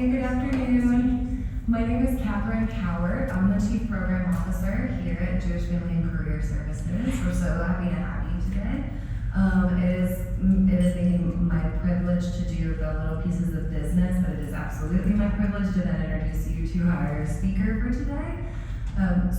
good afternoon. My name is Catherine Coward. I'm the Chief Program Officer here at Jewish Family and Career Services. We're so happy to have you today. It is my privilege to do the little pieces of business, but it is absolutely my privilege to then introduce you to our speaker for today.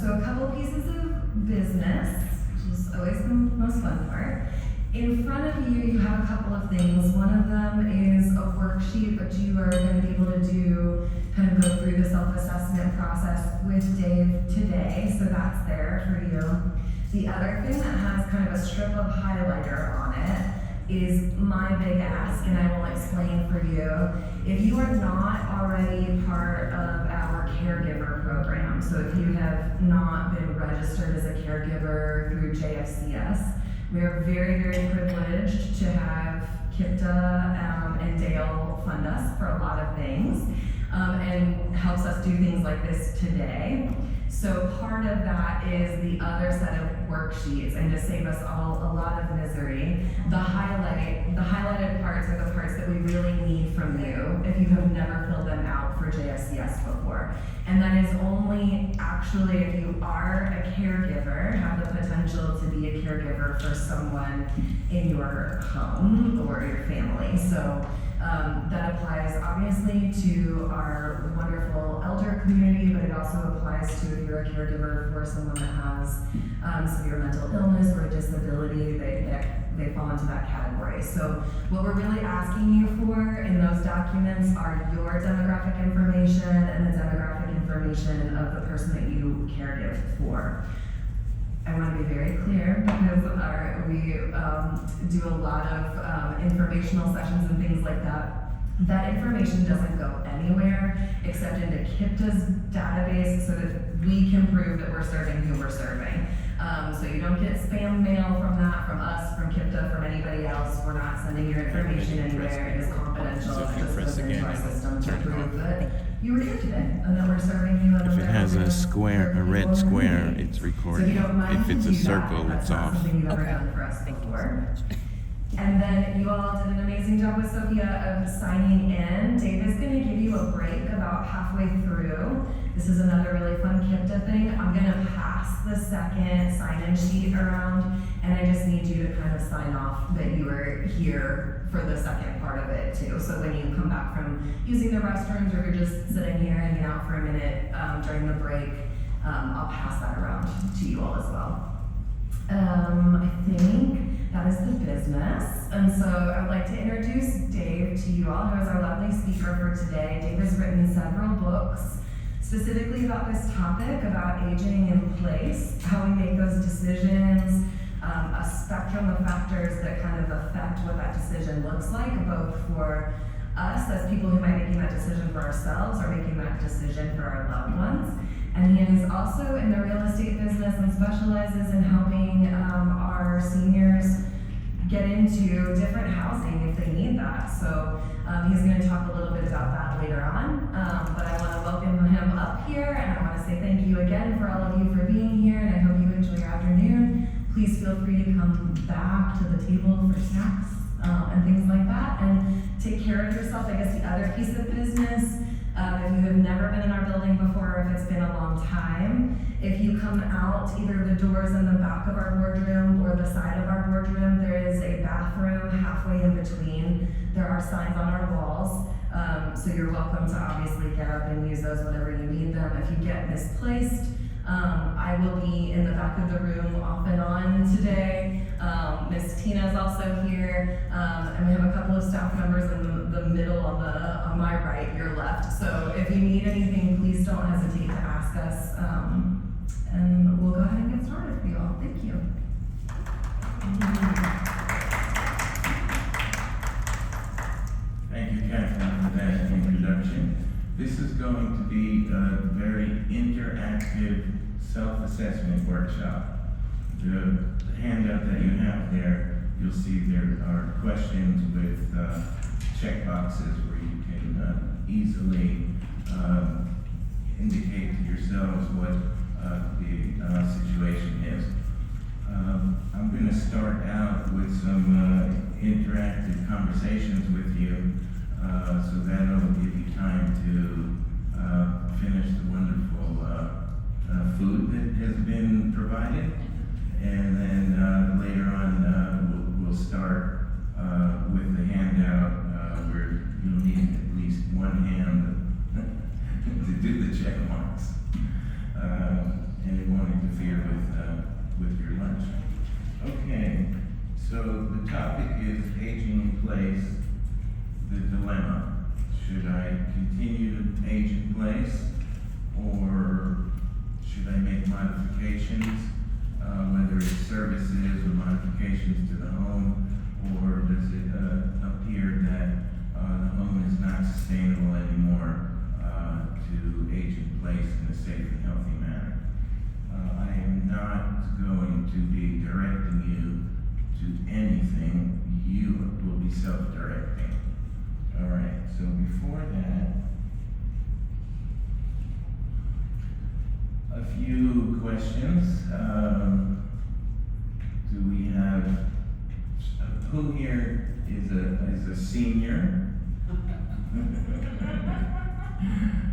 So a couple pieces of business, which is always the most fun part. In front of you, you have a couple of things. One of them is a worksheet that you are going to be able to do, kind of go through the self-assessment process with Dave today, so that's there for you. The other thing that has kind of a strip of highlighter on it is my big ask, and I will explain for you. If you are not already part of our caregiver program, so if you have not been registered as a caregiver through JFCS, we are very, very privileged to have Kipta and Dale fund us for a lot of things and helps us do things like this today. So part of that is the other set of worksheets, and to save us all a lot of misery, the highlighted parts are the parts that we really need from you if you have never filled them out for JFCS before. And that is only actually if you are a caregiver, have the potential to be a caregiver for someone in your home or your family. So that applies obviously to our wonderful elder community, but it also applies to if you're a caregiver for someone that has severe mental illness or a disability, they fall into that category. So what we're really asking you for in those documents are your demographic information and the demographic information of the person that you caregive for. I want to be very clear because we do a lot of informational sessions and things like that. That information doesn't go anywhere except into Kipta's database so that we can prove that we're serving who we're serving. So you don't get spam mail from that, from us, from Kipta, from anybody else. We're not sending your information anywhere. It is confidential. So it just goes into our system to prove that you were here today and that we're serving you. If it has a square, a red square, it's recording. If it's a circle, it's off. Something you've ever done for us before. And then you all did an amazing job with Sophia of signing in. Dave is going to give you a break about halfway through. This is another really fun Kipta thing. I'm going to pass the second sign-in sheet around, and I just need you to kind of sign off that you were here for the second part of it too. So when you come back from using the restrooms or you're just sitting here hanging out for a minute during the break, I'll pass that around to you all as well. I think that is the business. And so I would like to introduce Dave to you all, who is our lovely speaker for today. Dave has written several books specifically about this topic, about aging in place, how we make those decisions, a spectrum of factors that kind of affect what that decision looks like, both for us as people who might be making that decision for ourselves or making that decision for our loved ones. And he is also in the real estate business and specializes in helping our seniors get into different housing if they need that. So he's going to talk a little bit about that later on. But I want to welcome him up here, and I want to say thank you again for all of you for being here, and I hope you enjoy your afternoon. Please feel free to come back to the table for snacks and things like that, and take care of yourself. I guess the other piece of business, if you have never been in our building before, or if it's been a long time, if you come out either the doors in the back of our boardroom or the side of our boardroom, there is a bathroom halfway in between. There are signs on our walls, so you're welcome to obviously get up and use those whenever you need them. If you get misplaced, I will be in the back of the room off and on today. Miss Tina is also here, and we have a couple of staff members in the middle on my right, your left. So if you need anything, please don't hesitate to ask us, and we'll go ahead and get started for you all. Thank you. Thank you, Catherine, for that introduction. This is going to be a very interactive self-assessment workshop. The handout that you have there, you'll see there are questions with check boxes where you can easily indicate to yourselves what the situation is. I'm going to start out with some interactive conversations with you So that'll give you time to finish the wonderful food that has been provided. And then later on, we'll start with the handout where you'll need at least one hand to do the check marks. And it won't interfere with your lunch. Okay, so the topic is aging in place, the dilemma. Should I continue to age in place, or should I make modifications, whether it's services or modifications to the home, or does it appear that the home is not sustainable anymore to age in place in a safe and healthy manner? I am not going to be directing you to anything. You will be self-directing. All right, so before that, a few questions. Do we have, who here is a senior?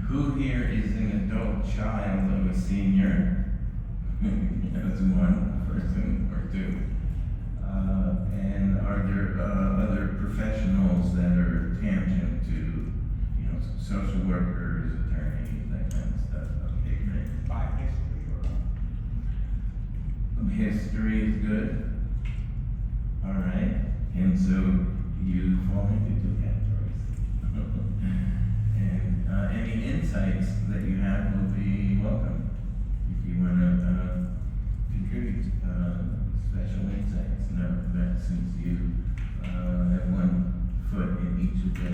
Who here is an adult child of a senior? That's one person or two. And are there other professionals that are tangent to, social workers, attorneys, that kind of stuff? Okay, great. By history or? History is good. All right. And so you fall into two categories. And any insights that you have will be welcome. If you want to contribute special insights, that since you have one foot in each of the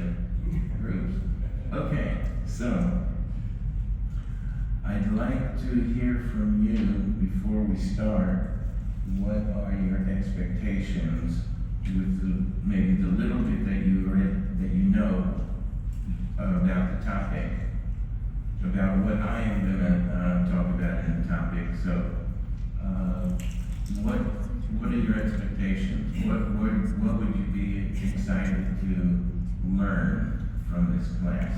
groups. Okay, so I'd like to hear from you before we start. What are your expectations with maybe the little bit that you read, that you know about the topic, about what I am going to talk about in the topic? So, what are your expectations? What would you be excited to learn from this class?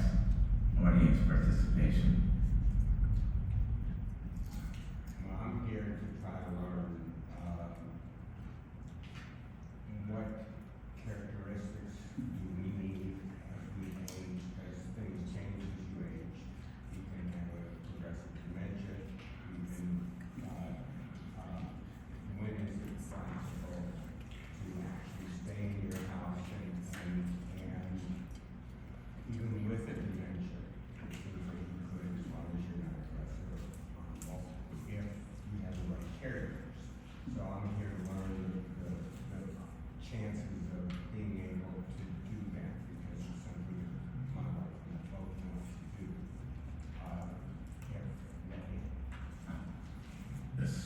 Audience participation. Well, I'm here to try to learn what characteristics do we need as we age, as things change as you age. You can have a progressive dementia. You can, when is it responsible to actually stay in your house and even with a dementia, it seems like you could, as long as you're not aggressive or harmful, if you have the right caregivers. So I'm here to learn the chances of being able to do that, because it's something that my wife and I both want to do.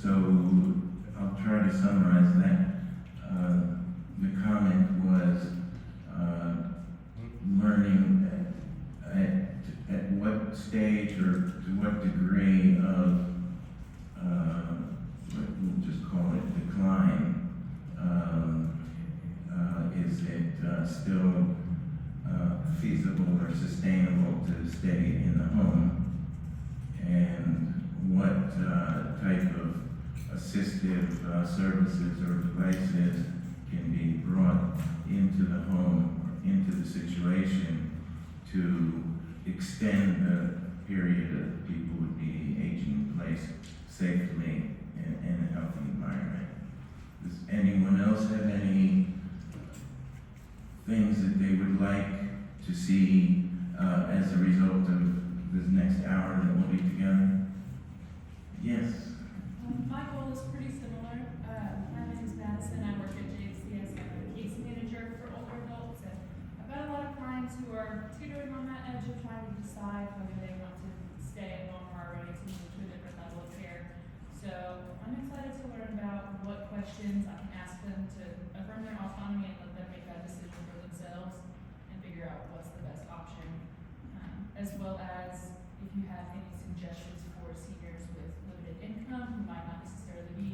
So I'll try to summarize that. The comment was learning at what stage or to what degree of we'll just call it decline. Is it still feasible or sustainable to stay in the home? And what type of assistive services or devices can be brought into the home or into the situation to extend the period that people would be aging in place safely in a healthy environment? Does anyone else have any things that they would like to see as a result of this next hour that we'll be together? Yes. My goal is pretty similar. My name is Madison. I work at JCS. I'm a case manager for older adults, and I've got a lot of clients who are teetering on that edge of trying to decide whether they want to stay at home or are ready to move to a different level of care. So I'm excited to learn about what questions I can ask them to affirm their autonomy and let them make that decision for themselves and figure out what's the best option, as well as if you have any suggestions for seniors with limited income who might not necessarily be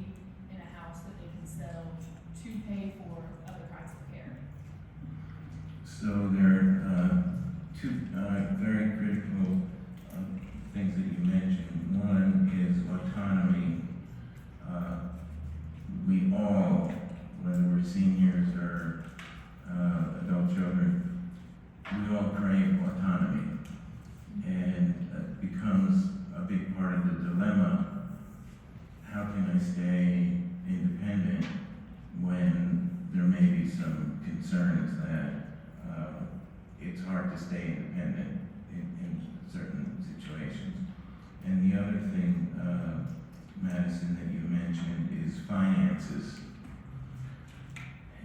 in a house that they can sell to pay for other kinds of care. So there certainly stay independent when there may be some concerns that it's hard to stay independent in certain situations. And the other thing, Madison, that you mentioned is finances.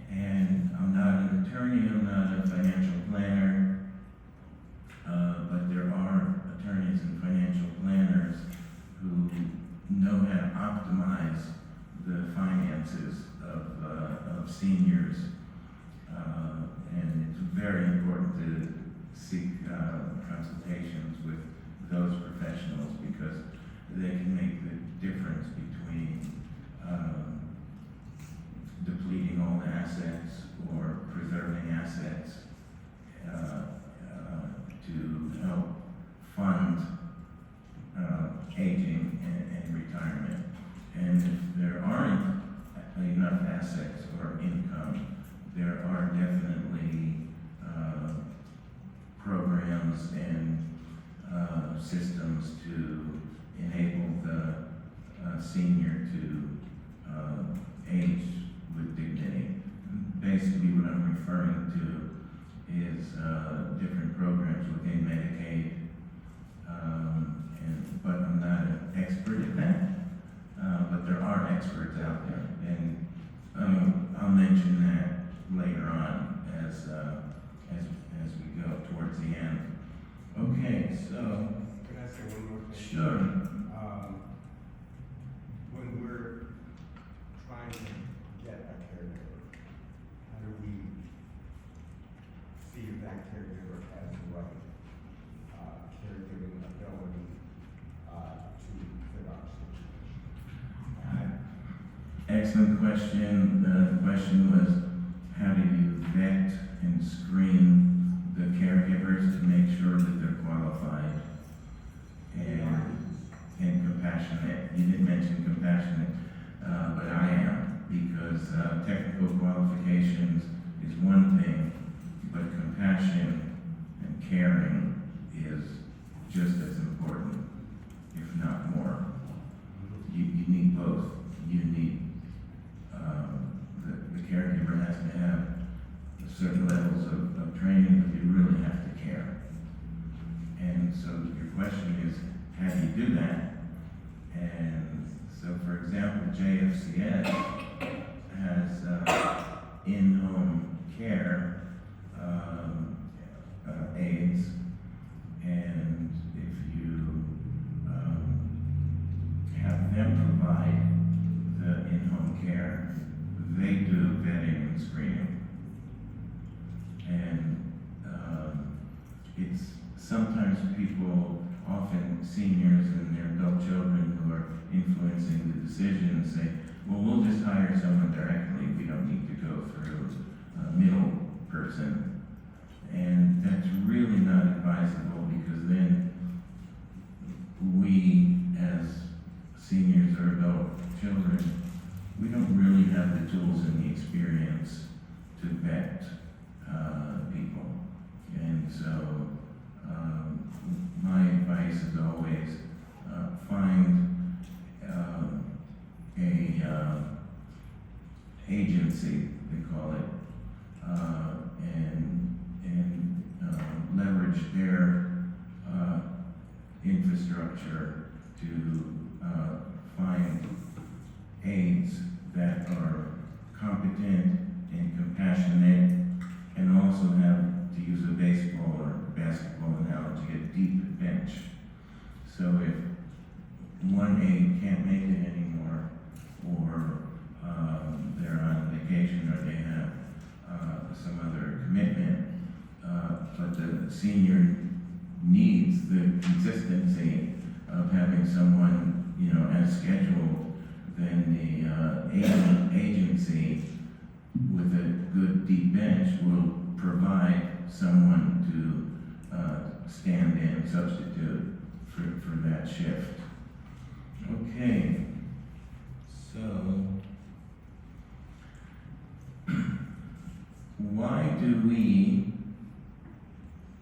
And I'm not an attorney, I'm not a financial planner, but there are attorneys and financial planners who know how to optimize the finances of seniors. And it's very important to seek consultations with those professionals because they can make the difference between depleting all the assets or preserving assets to help fund aging and retirement. And if there aren't enough assets or income, there are definitely programs and systems to enable the senior to age with dignity. Basically, what I'm referring to is different programs within Medicaid, but I'm not an expert at that. But there are experts out there, and I'll mention that later on as we go towards the end. Okay, so Can I say one more thing? sure. When we're trying to get a caregiver, how do we see if that caregiver has the right caregiving ability to fit our situation? Excellent question. The question was, how do you vet and screen the caregivers to make sure that they're qualified and compassionate? You didn't mention compassionate, but I am, because technical qualifications is one thing, but compassion and caring is just as important, if not more. You need both. You need the caregiver has to have certain levels of training, but you really have to care. And so your question is, how do you do that? And so, for example, JFCS has in-home care aides, and if you have them provide the in-home care, they do vetting and screening. And it's sometimes people, often seniors and their adult children who are influencing the decision say, well, we'll just hire someone directly. We don't need to go through a middle person. And that's really not advisable, because then we, as seniors or adult children, we don't really have the tools and the experience to vet people. And so my advice is always find a agency, they call it, and leverage their infrastructure to find aides that are competent and compassionate, and also have, to use a baseball or basketball analogy, a deep bench. So if one aide can't make it anymore, or they're on vacation, or they have some other commitment, but the senior needs the consistency of having someone, as scheduled, then the agency with a good deep bench will provide someone to stand in, substitute for that shift. Okay, so why do we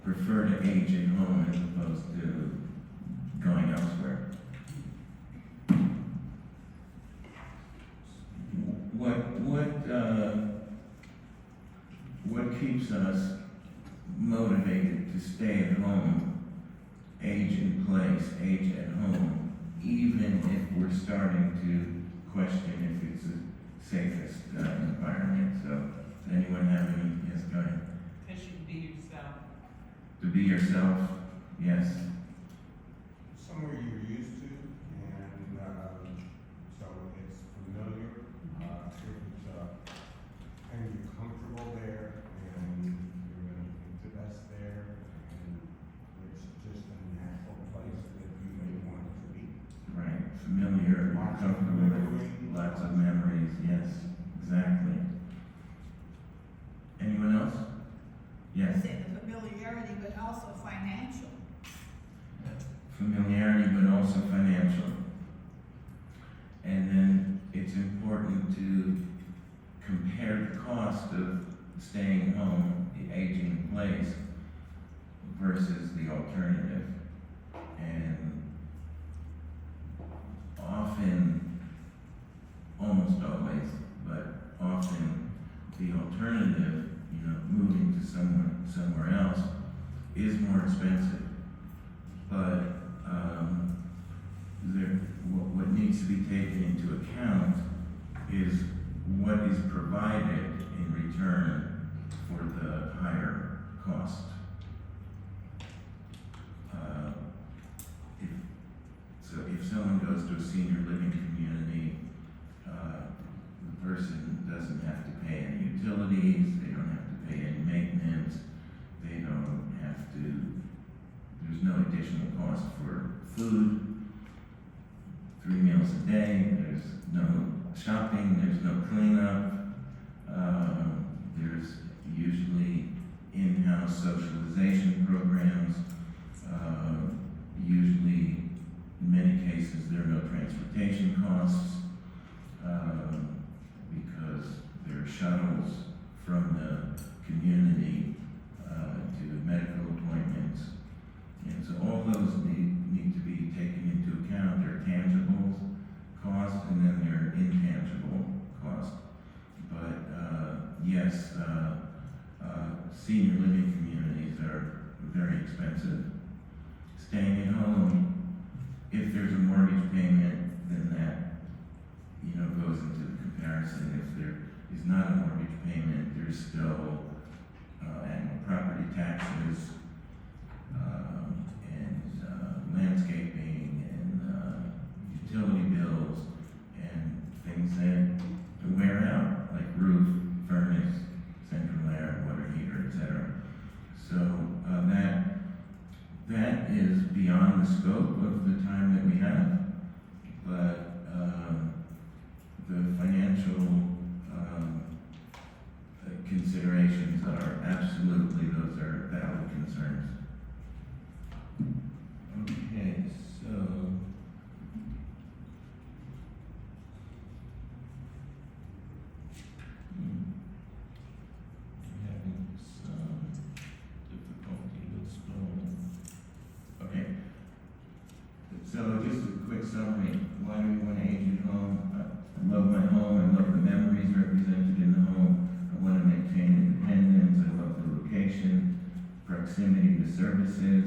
prefer to age at home as opposed to going elsewhere? keeps us motivated to stay at home, age in place, age at home, even if we're starting to question if it's the safest environment. So, does anyone have any? Yes, go ahead. Because you can be yourself. To be yourself, yes. Somewhere you're used to, and, so it's familiar, if it's, and you're comfortable there, and you're gonna think the best there, and it's just a natural place that you may want to be. Right, familiar, Lots of comfortable, memories. lots of memories, yes, exactly. Anyone else? Yes, Say the familiarity, but also financial. familiarity, but also financial. And then it's important to compare the cost of staying home, the aging in place, versus the alternative. And often, almost always, but often the alternative, moving to somewhere else is more expensive. But what needs to be taken into account is what is provided in return for the higher cost. If someone goes to a senior living community, the person doesn't have to pay any utilities, they don't have to pay any maintenance, they don't have to, there's no additional cost for food, 3 meals a day, there's no shopping, there's no cleanup, there's usually in-house socialization programs, usually in many cases there are no transportation costs, because there are shuttles from the community to medical appointments. And so all those need to be taken into account. There are tangible costs and then there are intangible costs. But yes, senior living communities are very expensive. Staying at home, if there's a mortgage payment, then that goes into the comparison. If there is not a mortgage payment, there's still annual property taxes, and landscaping and utility bills and things that wear out, like roof, furnace, central air, water heater, etc. So that is beyond the scope of the time that we have, but the financial considerations are absolutely, those are valid concerns. Okay, so I'm having some difficulty with spelling. Okay, so just a quick summary. Why do we want to age at home? I love my home. I love the memories represented in the home. I want to maintain independence. I love the location, proximity to services,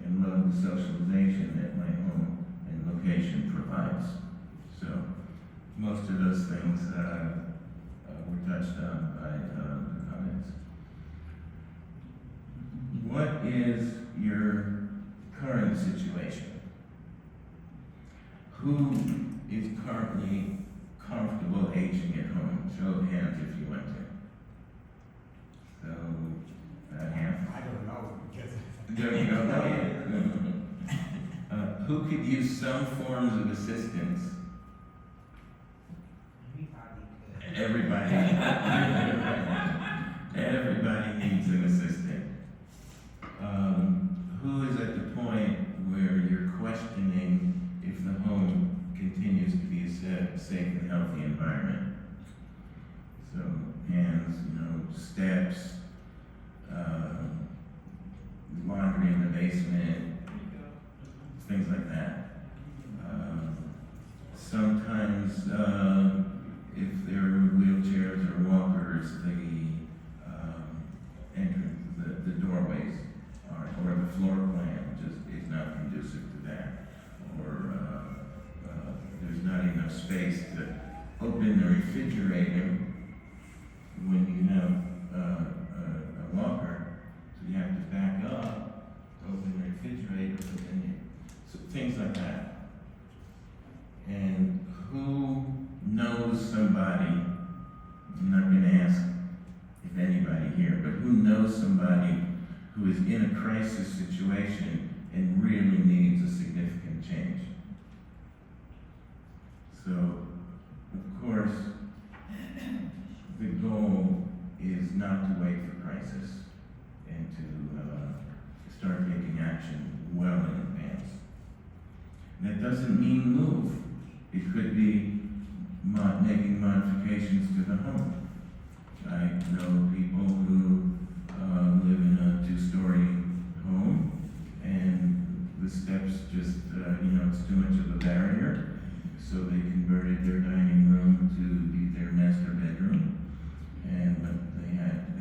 and love the socialization that my home and location provides. So most of those things were touched on by the comments. What is your current situation? Who is currently comfortable aging at home? Show of hands if you want to. So, half. I don't know, because. Don't know yet. Who could use some forms of assistance? Everybody. Everybody needs an assistant. Who is at the point where you're questioning if the home continues to be a safe and healthy environment? So hands, steps, laundry in the basement, things like that. Sometimes, if there are wheelchairs or walkers, the doorways are, or the floor plan just is not conducive to that. Or there's not enough space to open the refrigerator when you have a walker, so you have to back up to open the refrigerator, but then so things like that. And who knows somebody, I'm not going to ask if anybody here, but who knows somebody who is in a crisis situation and really needs a significant change? So, of course, the goal is not to wait for crisis and to start taking action well in advance. And that doesn't mean move. It could be making modifications to the home. I know people who live in a 2-story home, and the steps just, it's too much of a barrier. So they converted their dining room to be their master bedroom, but they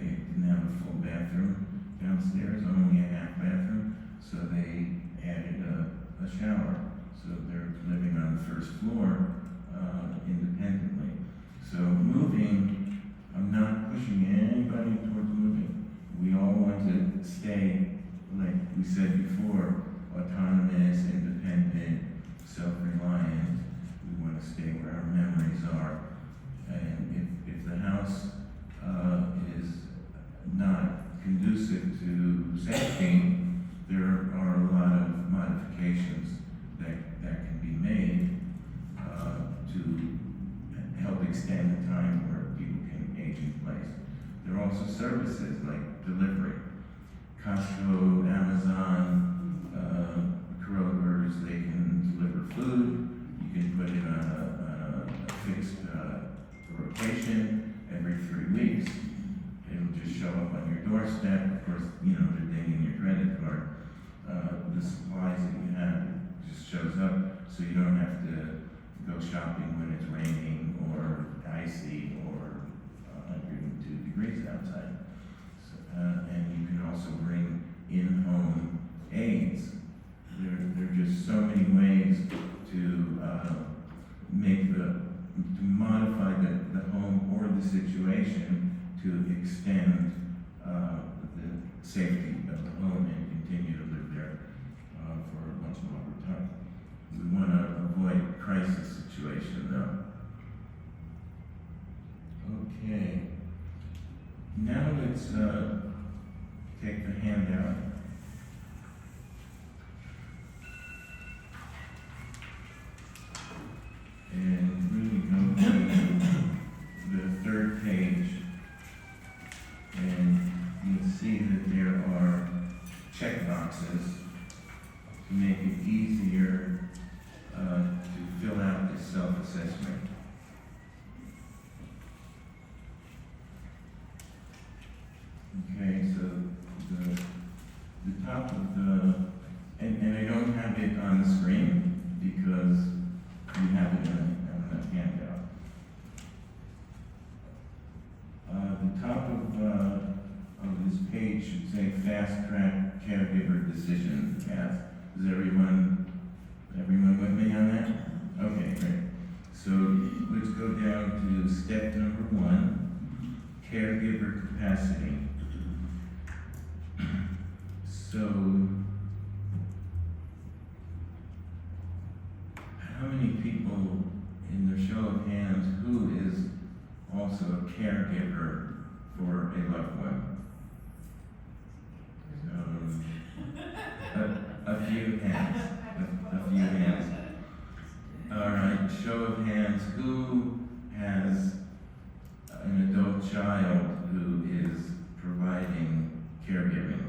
didn't have a full bathroom downstairs, only a half bathroom. So they added a shower. So they're living on the first floor independently. So moving, I'm not pushing anybody towards moving. We all want to stay, like we said before, autonomous, independent, self-reliant. We want to stay where our memories are. And if the house is not conducive to safety, there are a lot of modifications that can be made to help extend the time where people can age in place. There are also services like delivery. Costco, Amazon, Caregivers, they can deliver food. You can put it on a fixed rotation every 3 weeks. It'll just show up on your doorstep. Of course, they're dinging your credit card. The supplies that you have just shows up, so you don't have to go shopping when it's raining or icy or 102 degrees outside. So, and you can also bring in-home aids. There are just so many ways to modify the home or the situation to extend the safety of the home and continue to live there for a much longer time. We want to avoid crisis situation though. Okay. Now let's take the handout. And really go to the third page, and you'll see that there are check boxes to make it easier to fill out this self-assessment. Okay, so the top of and I don't have it on the screen because you have it on the handout. The top of this page should say Fast Track Caregiver Decision Path. Is everyone with me on that? Okay, great. So let's go down to step number 1, caregiver capacity. So, how many people, in their show of hands, who is also a caregiver for a loved one? A few hands. A few hands. All right, show of hands, who has an adult child who is providing caregiving?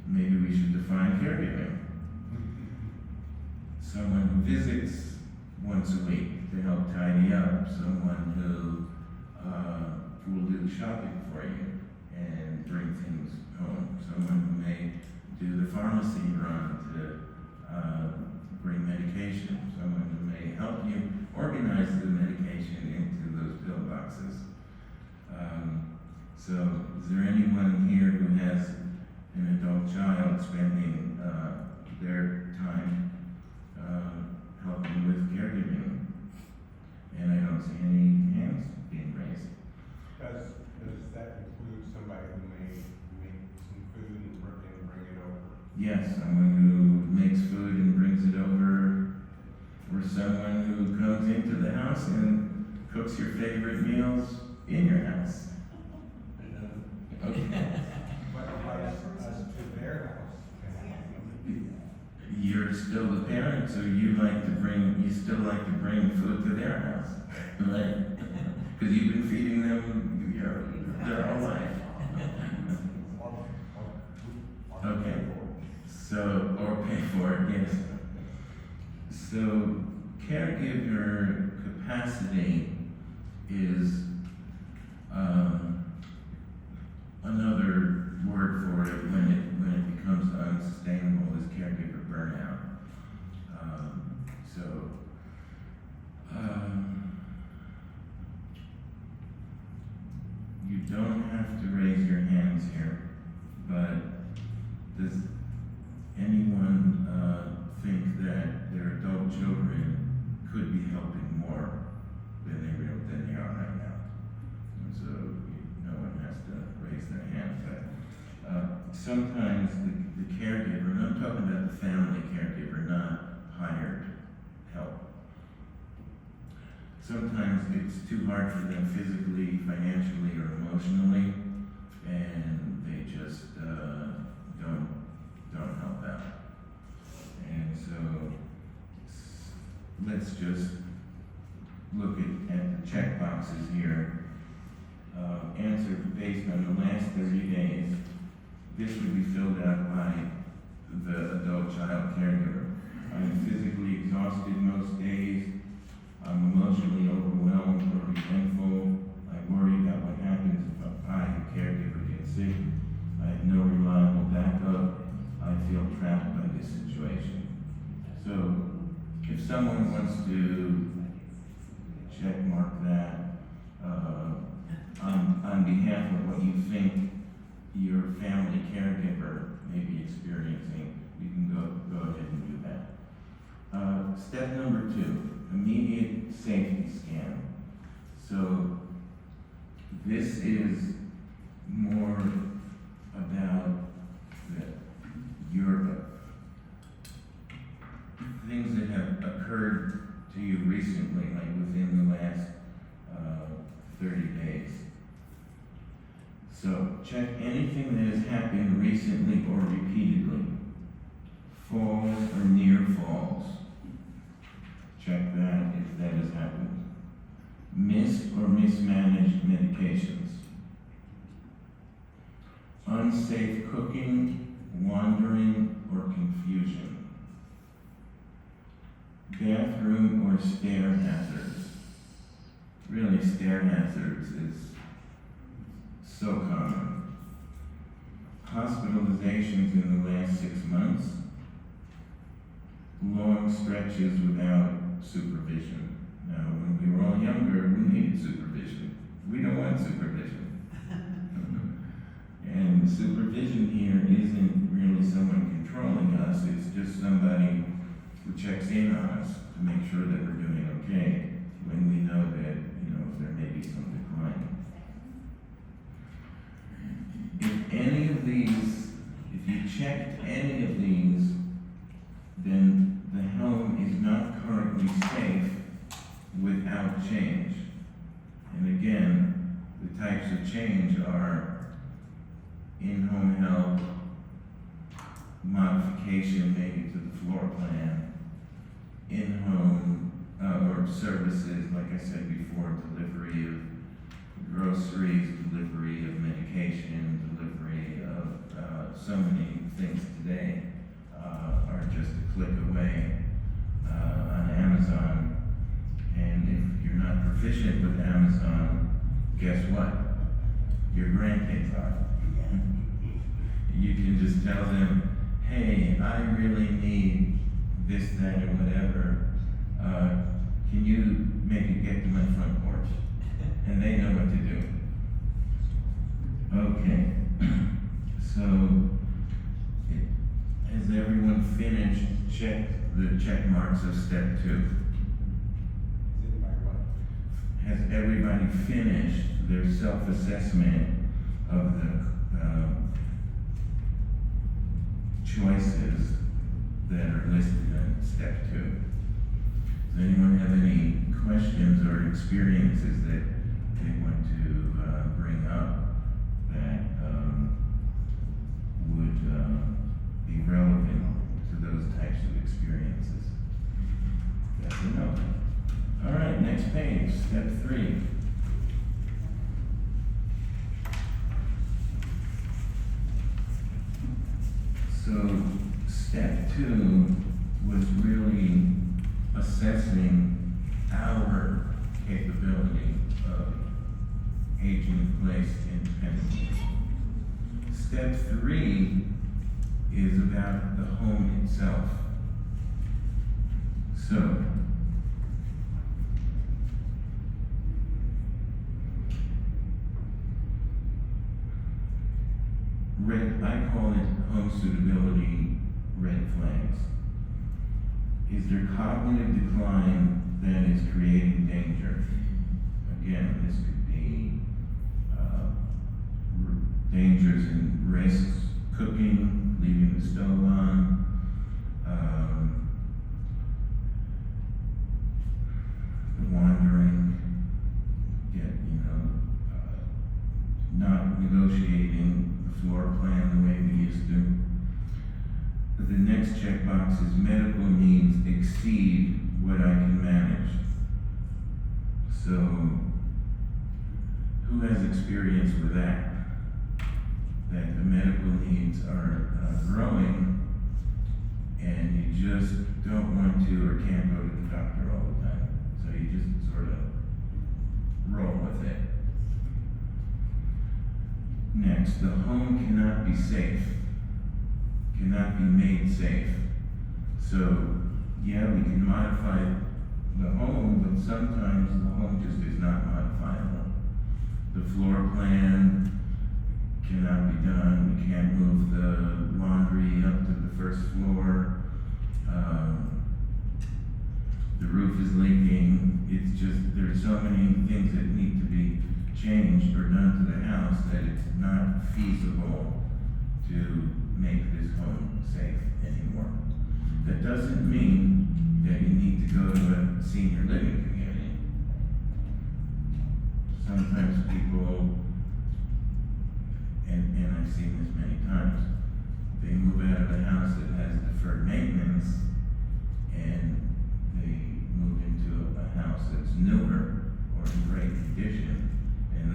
Maybe we should define caregiving. Someone who visits once a week to help tidy up, someone who will do the shopping for you and bring things home, someone who may do the pharmacy run to bring medication, someone who may help you organize the medication into those pill boxes. So, is there anyone here who has an adult child spending their time helping with caregiving? And I don't see any hands being raised. Does that include somebody who may make some food and bring it over? Yes, someone who makes food and brings it over, or someone who comes into the house and cooks your favorite meals in your house. Okay. What applies us to their house? You're still the parent, so you still like to bring food to their house, right? Because you've been feeding them their whole life. Okay. So, or pay for it, yes. So, caregiver capacity is another word for it when it becomes unsustainable is caregiver burnout. You don't have to raise your hands here, but does anyone think that their adult children could be helping more than they are right now? And so no one has to raise their hand, but sometimes the caregiver, and I'm talking about the family caregiver, not hired help. Sometimes it's too hard for them physically, financially, or emotionally, and they just don't help out. And so let's just look at the check boxes here. Answer based on the last 30 days. This would be filled out by the adult child caregiver. I'm physically exhausted most days. I'm emotionally overwhelmed or resentful. I worry about what happens if I, the caregiver, get sick. I have no reliable backup. I feel trapped by this situation. So, if someone wants to check mark that on behalf of what you think your family caregiver may be experiencing, you can go ahead and do that. Step number 2. Immediate safety scan. So this is more about your things that have occurred to you recently, like within the last 30 days. So check anything that has happened recently or repeatedly. Falls or near falls. Check that if that has happened. Missed or mismanaged medications. Unsafe cooking, wandering, or confusion. Bathroom or stair hazards. Really, stair hazards is so common. Hospitalizations in the last 6 months. Long stretches without supervision. Now, when we were all younger, we needed supervision. We don't want supervision. And the supervision here isn't really someone controlling us, it's just somebody who checks in on us to make sure that we're doing okay when we know that, there may be some decline. If you checked any of these, then the home is not currently safe without change. And again, the types of change are in-home help, modification maybe to the floor plan, in-home or services, like I said before, delivery of groceries, delivery of medication, delivery of so many things today are just a click away on Amazon. And if you're not proficient with Amazon, guess what? Your grandkids are. You can just tell them, hey, I really need this, that, or whatever. Can you make it get to my front porch? And they know what to do. Okay, so has everyone finished the check marks of step 2? Is anybody what? Has everybody finished their self-assessment of the choices that are listed in step 2? Does anyone have any questions or experiences that they want to bring up that would be relevant to those types of experiences? Yes or no? All right, next page, step 3. So step 2 was really assessing our capability of aging in place independently. Step 3 is about the home itself. So, I call it home suitability red flags. Is there cognitive decline that is creating danger? Again, this could be dangers and risks, cooking, leaving the stove on, wandering, not negotiating the floor plan the way we used to. The next checkbox is medical needs exceed what I can manage. So, who has experience with that? That the medical needs are growing and you just don't want to or can't go to the doctor all the time. So you just sort of roll with it. Next, the home cannot be safe, cannot be made safe. So, yeah, we can modify the home, but sometimes the home just is not modifiable. The floor plan cannot be done. We can't move the laundry up to the first floor. The roof is leaking. It's just, there's so many things that need to be changed or done to the house that it's not feasible to make this home safe anymore. That doesn't mean that you need to go to a senior living community. Sometimes people, and I've seen this many times, they move out of a house that has deferred maintenance and they move into a house that's newer or in great condition, and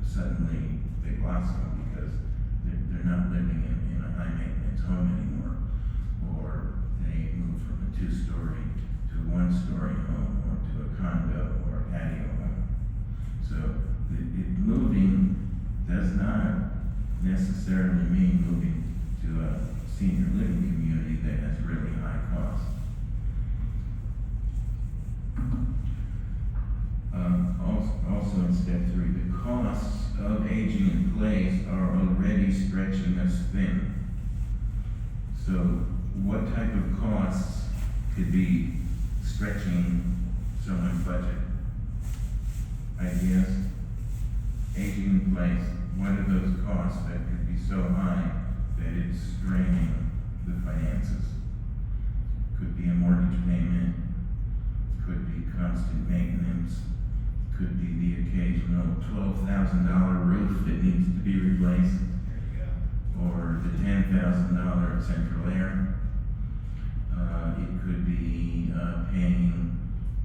suddenly they blossom because they're not living in a high maintenance home anymore, or they move from a 2-story to a 1-story home, or to a condo or a patio home. So moving does not necessarily mean moving to a senior living community that has really high costs. Also in step 3, the costs of aging in place are already stretching us thin. So what type of costs could be stretching someone's budget? Ideas? Aging in place, what are those costs that could be so high that it's straining the finances? Could be a mortgage payment, could be constant maintenance, could be the occasional $12,000 roof that needs to be replaced, or the $10,000 central air. It could be paying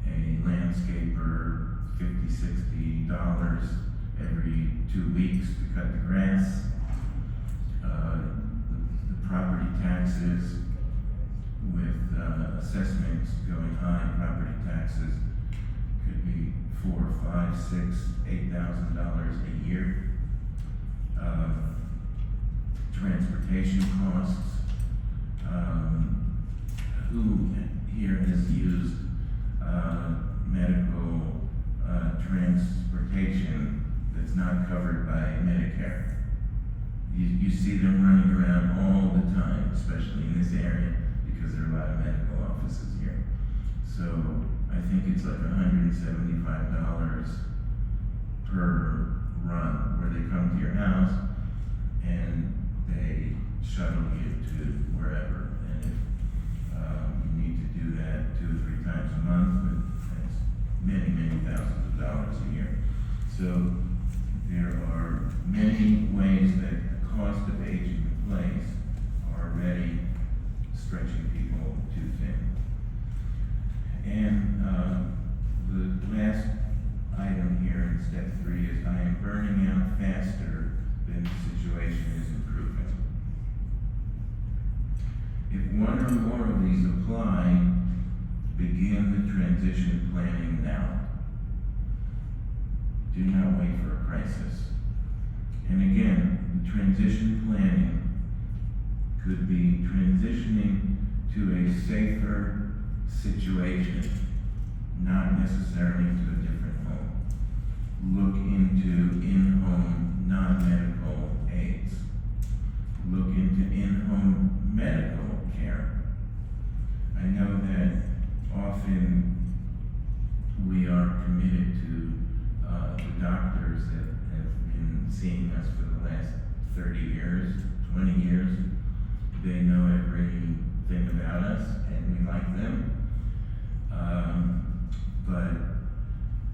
a landscaper $50, $60 every 2 weeks to cut the grass. The property taxes, with assessments going high, property taxes could be $4,000, $5,000, $6,000, $8,000 a year. Transportation costs. Who here has used medical transportation that's not covered by Medicare? You see them running around all the time, especially in this area, because there are a lot of medical offices here. So I think it's like $175 per run, where they come to your house and they shuttle you to wherever. And if you need to do that 2 or 3 times a month, that's many, many thousands of dollars a year. So there are many ways that the cost of aging in place are already stretching people too thin. And the last item here in step 3 is I am burning out faster than the situation is improving. If one or more of these apply, begin the transition planning now. Do not wait for a crisis. And again, the transition planning could be transitioning to a safer situation, not necessarily to a different home. Look into in-home non-medical aids. Look into in-home medical care. I know that often we are committed to the doctors that have been seeing us for the last 30 years, 20 years. They know everything about us and we like them. But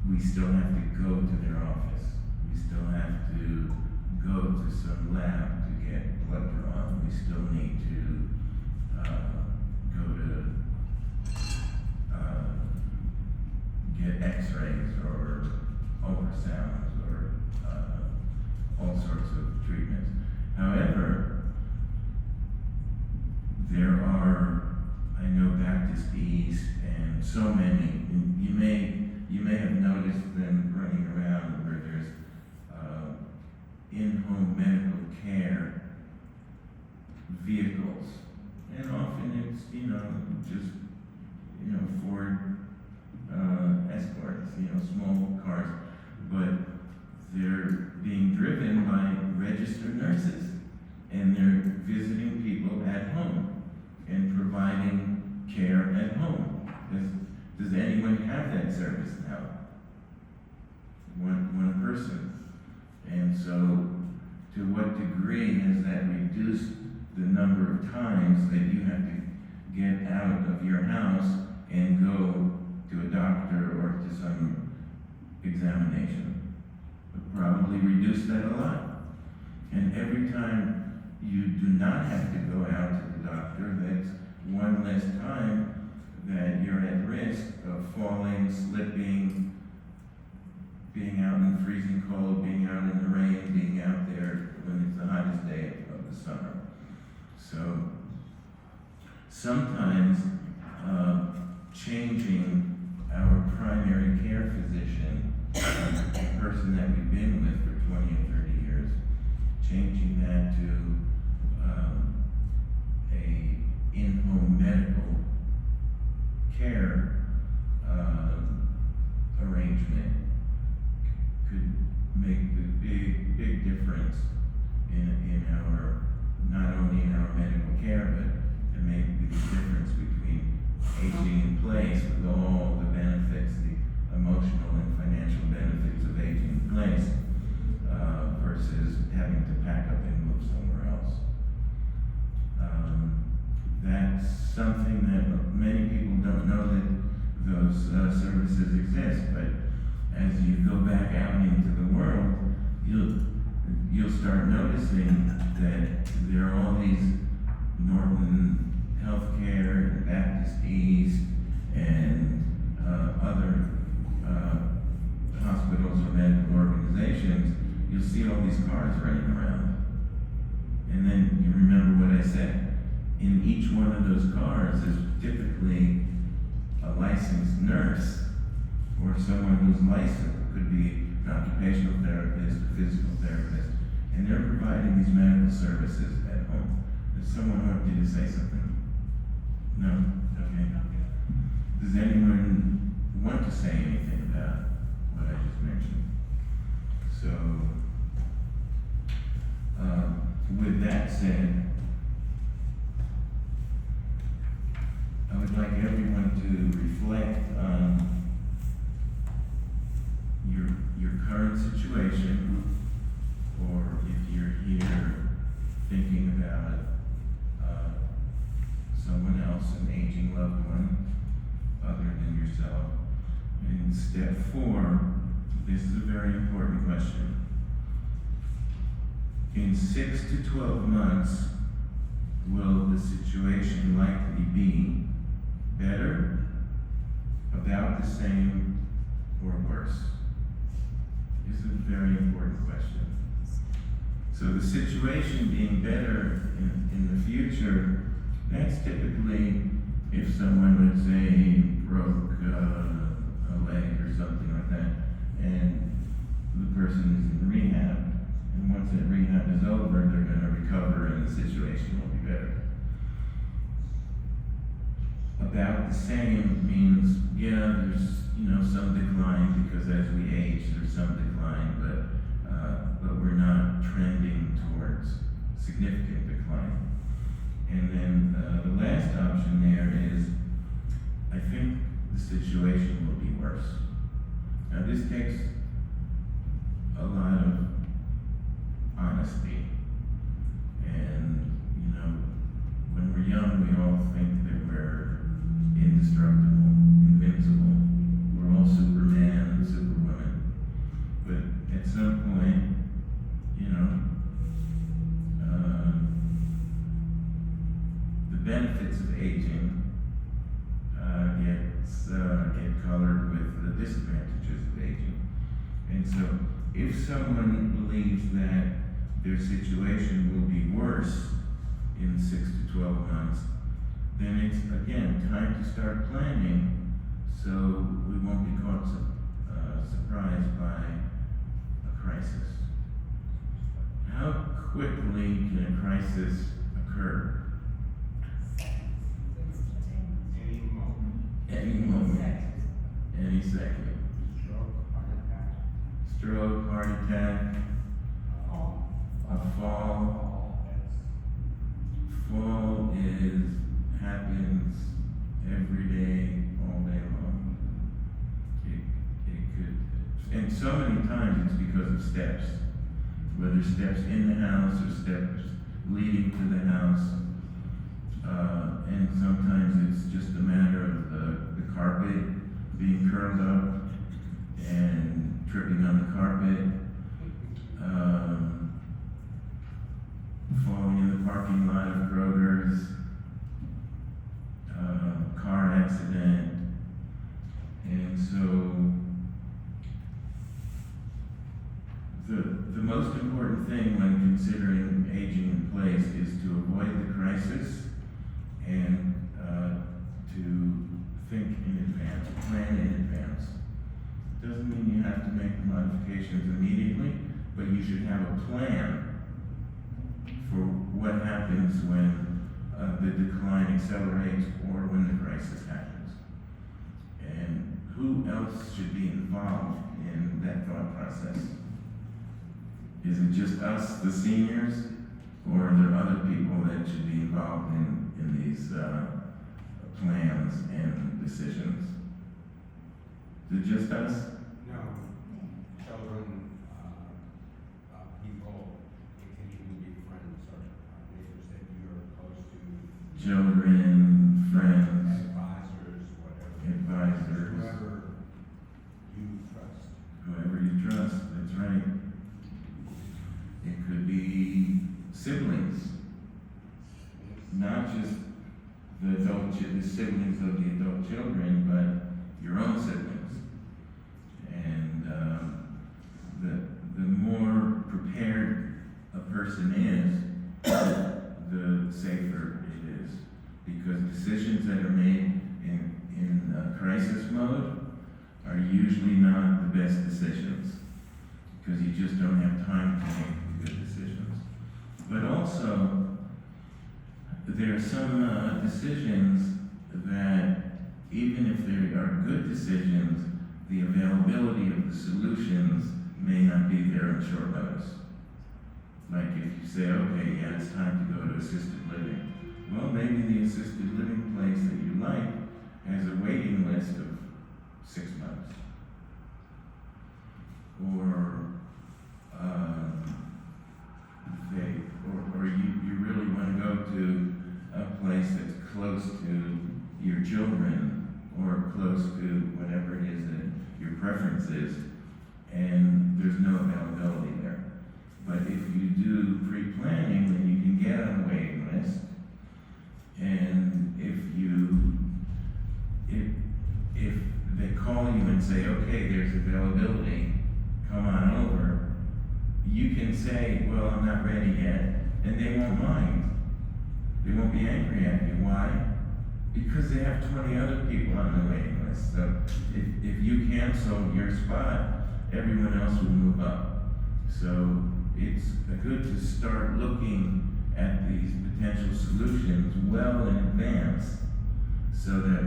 we still have to go to their office. We still have to go to some lab to get blood drawn. We still need to go to get x-rays or ultrasounds or all sorts of treatments. However, there are, I know, Baptist East and so many. You may have noticed them running around where there's in-home medical care vehicles, and often it's just Ford Escorts, small cars, but they're being driven by registered nurses, and they're visiting people at home and providing care at home. Does anyone have that service now? One person. And so, to what degree has that reduced the number of times that you have to get out of your house and go to a doctor or to some examination? It probably reduced that a lot. And every time you do not have to go out to the doctor, that's one less time that you're at risk of falling, slipping, being out in the freezing cold, being out in the rain, being out there when it's the hottest day of the summer. So sometimes changing our primary care physician, the person that we've been with for 20 or 30 years, changing that to a in-home medical care arrangement could make the big difference in our, not only in our medical care, but it may be the difference between aging in place with all the benefits, the emotional and financial benefits of aging in place, versus having to pack up and move somewhere else. That's something that many people don't know, that those services exist, but as you go back out into the world, you'll start noticing that there are all these Norton Healthcare, Baptist East, and other hospitals or medical organizations. You'll see all these cars running around. And then you remember what I said. In each one of those cars is typically a licensed nurse or someone who's licensed. It could be an occupational therapist, a physical therapist, and they're providing these medical services at home. Does someone want you to say something? No? Okay. Does anyone want to say anything about what I just mentioned? So, said, I would like everyone to reflect on your current situation, or if you're here thinking about someone else, an aging loved one, other than yourself. In step 4, this is a very important question. In 6 to 12 months, will the situation likely be better, about the same, or worse? This is a very important question. So the situation being better in the future, that's typically if someone, let's say, broke a leg or something like that, and the person is in rehab, and once that rehab is over, they're going to recover and the situation will be better. About the same means, yeah, there's some decline because as we age, there's some decline, but we're not trending towards significant decline. And then the last option there is, I think the situation will be worse. Now this takes a lot of honesty, and when we're young, we all think that we're indestructible, invincible. We're all Superman, Superwoman. But at some point, the benefits of aging get colored with the disadvantages of aging. And so, if someone believes that their situation will be worse in 6 to 12 months, then it's, again, time to start planning so we won't be caught surprised by a crisis. How quickly can a crisis occur? Any moment. Any second. Stroke, heart attack, a fall. Fall happens every day, all day long. It could, and so many times it's because of steps. Whether steps in the house or steps leading to the house. And sometimes it's just a matter of the carpet being curled up and tripping on the carpet, falling in the parking lot of Kroger's, car accident. And so the most important thing when considering aging in place is to avoid the crisis and to think in advance, plan in advance. Doesn't mean you have to make the modifications immediately, but you should have a plan for what happens when the decline accelerates or when the crisis happens. And who else should be involved in that thought process? Is it just us, the seniors, or are there other people that should be involved in these plans and decisions? Is it just us? No, children, people, it can even be friends or neighbors that you're close to. Children, friends, Advisors, whatever. advisors, Whoever you trust. whoever you trust, that's right. It could be siblings, not just the siblings of the adult children, but your own siblings. And the more prepared a person is, the safer it is. Because decisions that are made in crisis mode are usually not the best decisions. Because you just don't have time to make good decisions. But also, there are some decisions that, even if they are good decisions, the availability of the solutions may not be there in short notice. Like if you say, okay, yeah, it's time to go to assisted living. Well, maybe the assisted living place that you like has a waiting list of 6 months. Or you really want to go to a place that's close to your children or close to whatever it is that your preference is, and there's no availability there. But if you do pre-planning, then you can get on a waiting list, and if they call you and say, okay, there's availability, come on over, you can say, well, I'm not ready yet, and they won't mind. They won't be angry at you. Why? Because they have 20 other people on the waiting list. So if you cancel your spot, everyone else will move up. So it's good to start looking at these potential solutions well in advance, so that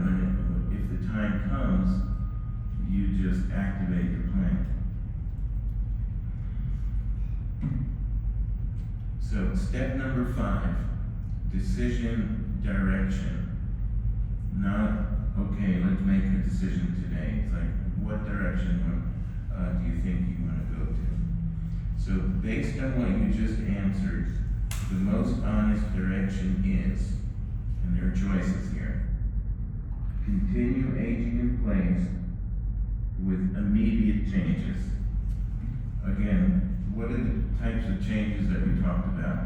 if the time comes, you just activate your plan. So step number 5, decision direction. Not, okay, let's make a decision today. It's like, what direction do you think you want to go to? So based on what you just answered, the most honest direction is, and there are choices here, continue aging in place with immediate changes. Again, what are the types of changes that we talked about?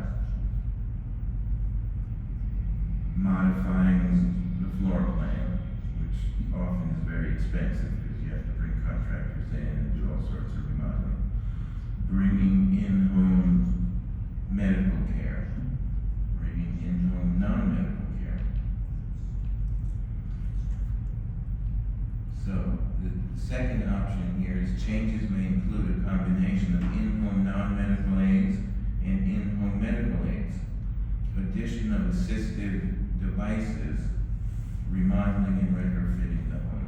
Modifying the floor plan, which often is very expensive because you have to bring contractors in and do all sorts of remodeling. Bringing in-home medical care, bringing in-home non-medical care. So the second option here is changes may include a combination of in-home non-medical aids and in-home medical aids, addition of assistive devices, remodeling and retrofitting the home.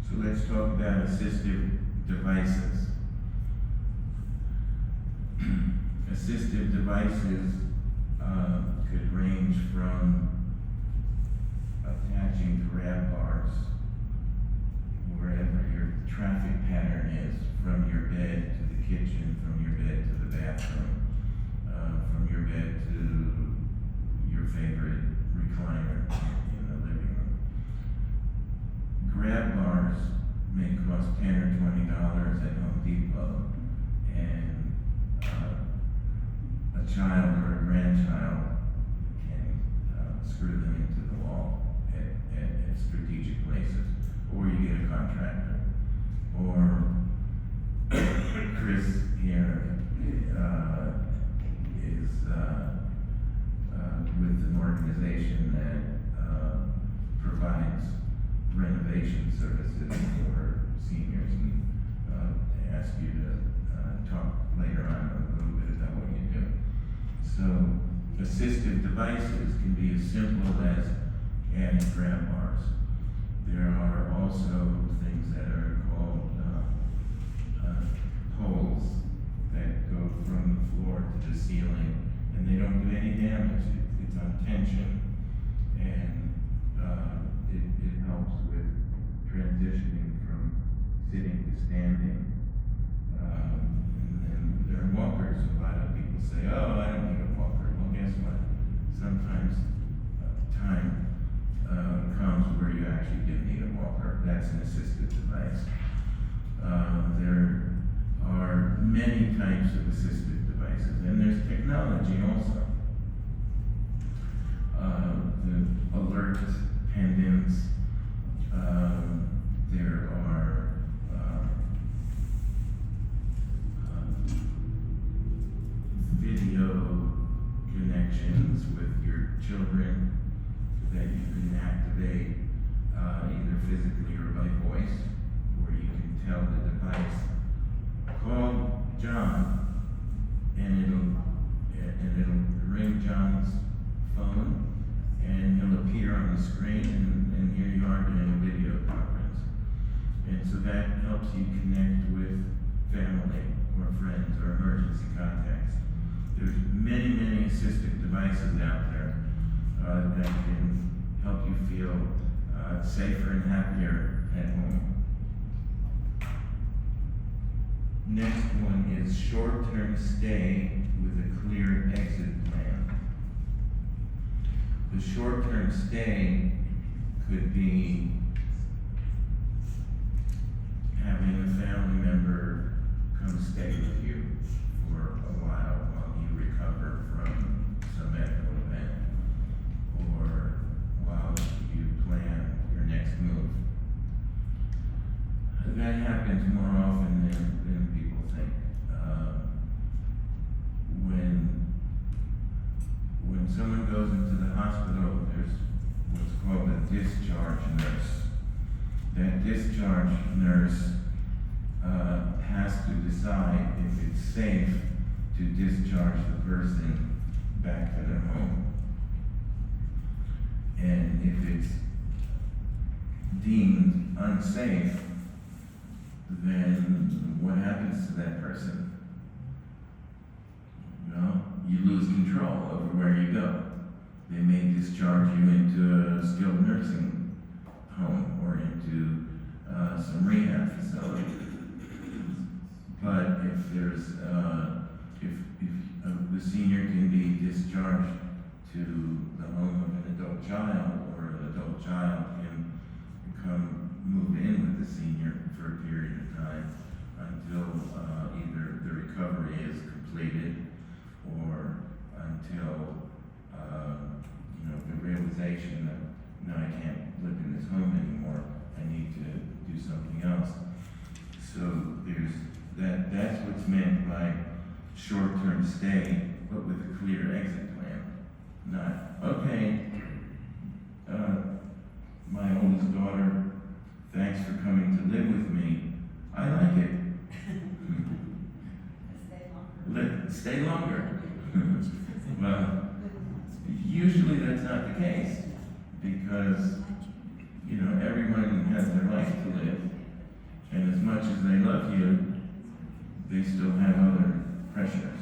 So let's talk about assistive devices. Assistive devices could range from attaching grab bars wherever your traffic pattern is, from your bed to the kitchen, from your bed to the bathroom, from your bed to your favorite recliner in the living room. Grab bars may cost $10 or $20 at Home Depot, and a child or a grandchild can screw them into the wall at strategic places, or you get a contractor, or Chris here is with an organization that provides renovation services for seniors, and ask you to talk later on a little bit about what you do. So assistive devices can be as simple as adding grab bars. There are also things that are called poles that go from the floor to the ceiling, and they don't do any damage. It's on tension, and it helps with transitioning from sitting to standing. And there are walkers. A lot of people say, oh, I don't need a walker. Well, guess what? Sometimes time comes where you actually do need a walker. That's an assistive device. There are many types of assistive devices, and there's technology also. The alert pendants, there are video connections with your children that you can activate either physically or by voice, where you can tell the device, call John, and it'll ring John's phone, and he'll appear on the screen, and here you are doing a video conference. And so that helps you connect with family or friends or emergency contacts. There's many, many assistive devices out there that can help you feel safer and happier at home. Next one is short-term stay with a clear exit plan. The short-term stay could be having a family member come stay with you for a while you recover from some medical event, or while you plan your next move. That happens more often than people think. When someone goes into the hospital, there's what's called a discharge nurse. That discharge nurse has to decide if it's safe to discharge the person back to their home. And if it's deemed unsafe, then what happens to that person? Well, you lose control over where you go. They may discharge you into a skilled nursing home or into some rehab facility. But if there's, if the senior can be discharged to the home of an adult child, or an adult child can move in with the senior for a period of time until either the recovery is completed or until the realization that no, I can't live in this home anymore. I need to do something else. So that's what's meant by short-term stay, but with a clear exit plan. Not, okay, my oldest daughter, thanks for coming to live with me. I like it. Stay longer. Well, usually that's not the case, because, everyone has their life to live, and as much as they love you, they still have other pressures.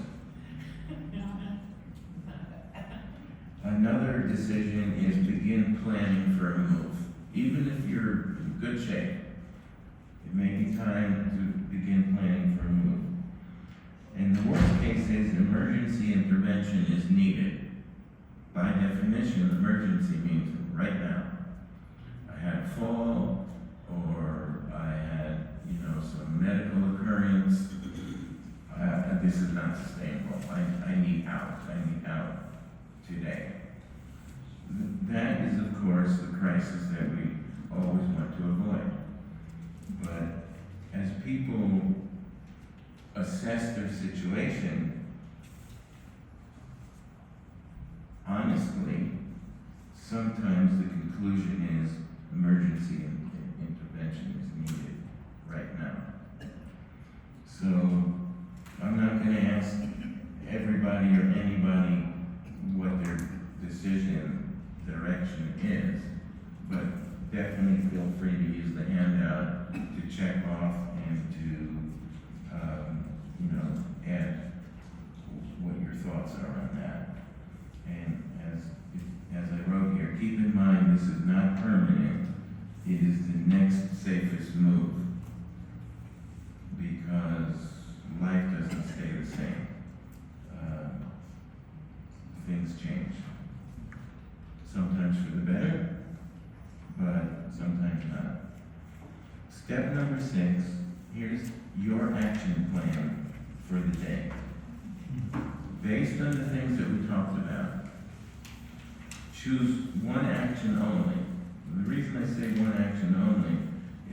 Another decision is begin planning for a move. Even if you're in good shape, it may be time to begin planning for a move. And the worst case is emergency intervention is needed. By definition, emergency means right now. I had a fall, or I had, some medical occurrence. This is not sustainable. I need out. I need out today. That is, of course, the crisis that we always want to avoid. But as people assess their situation, honestly, sometimes the conclusion is emergency intervention is needed right now. So I'm not going to ask everybody or anybody what their decision direction is, but definitely feel free to use the handout to check off and to add what your thoughts are on that. And as I wrote here, keep in mind this is not permanent. It is the next safest move, because life doesn't stay the same. Things change. Sometimes for the better, but sometimes not. Step number 6, here's your action plan for the day. Based on the things that we talked about, choose one action only. And the reason I say one action only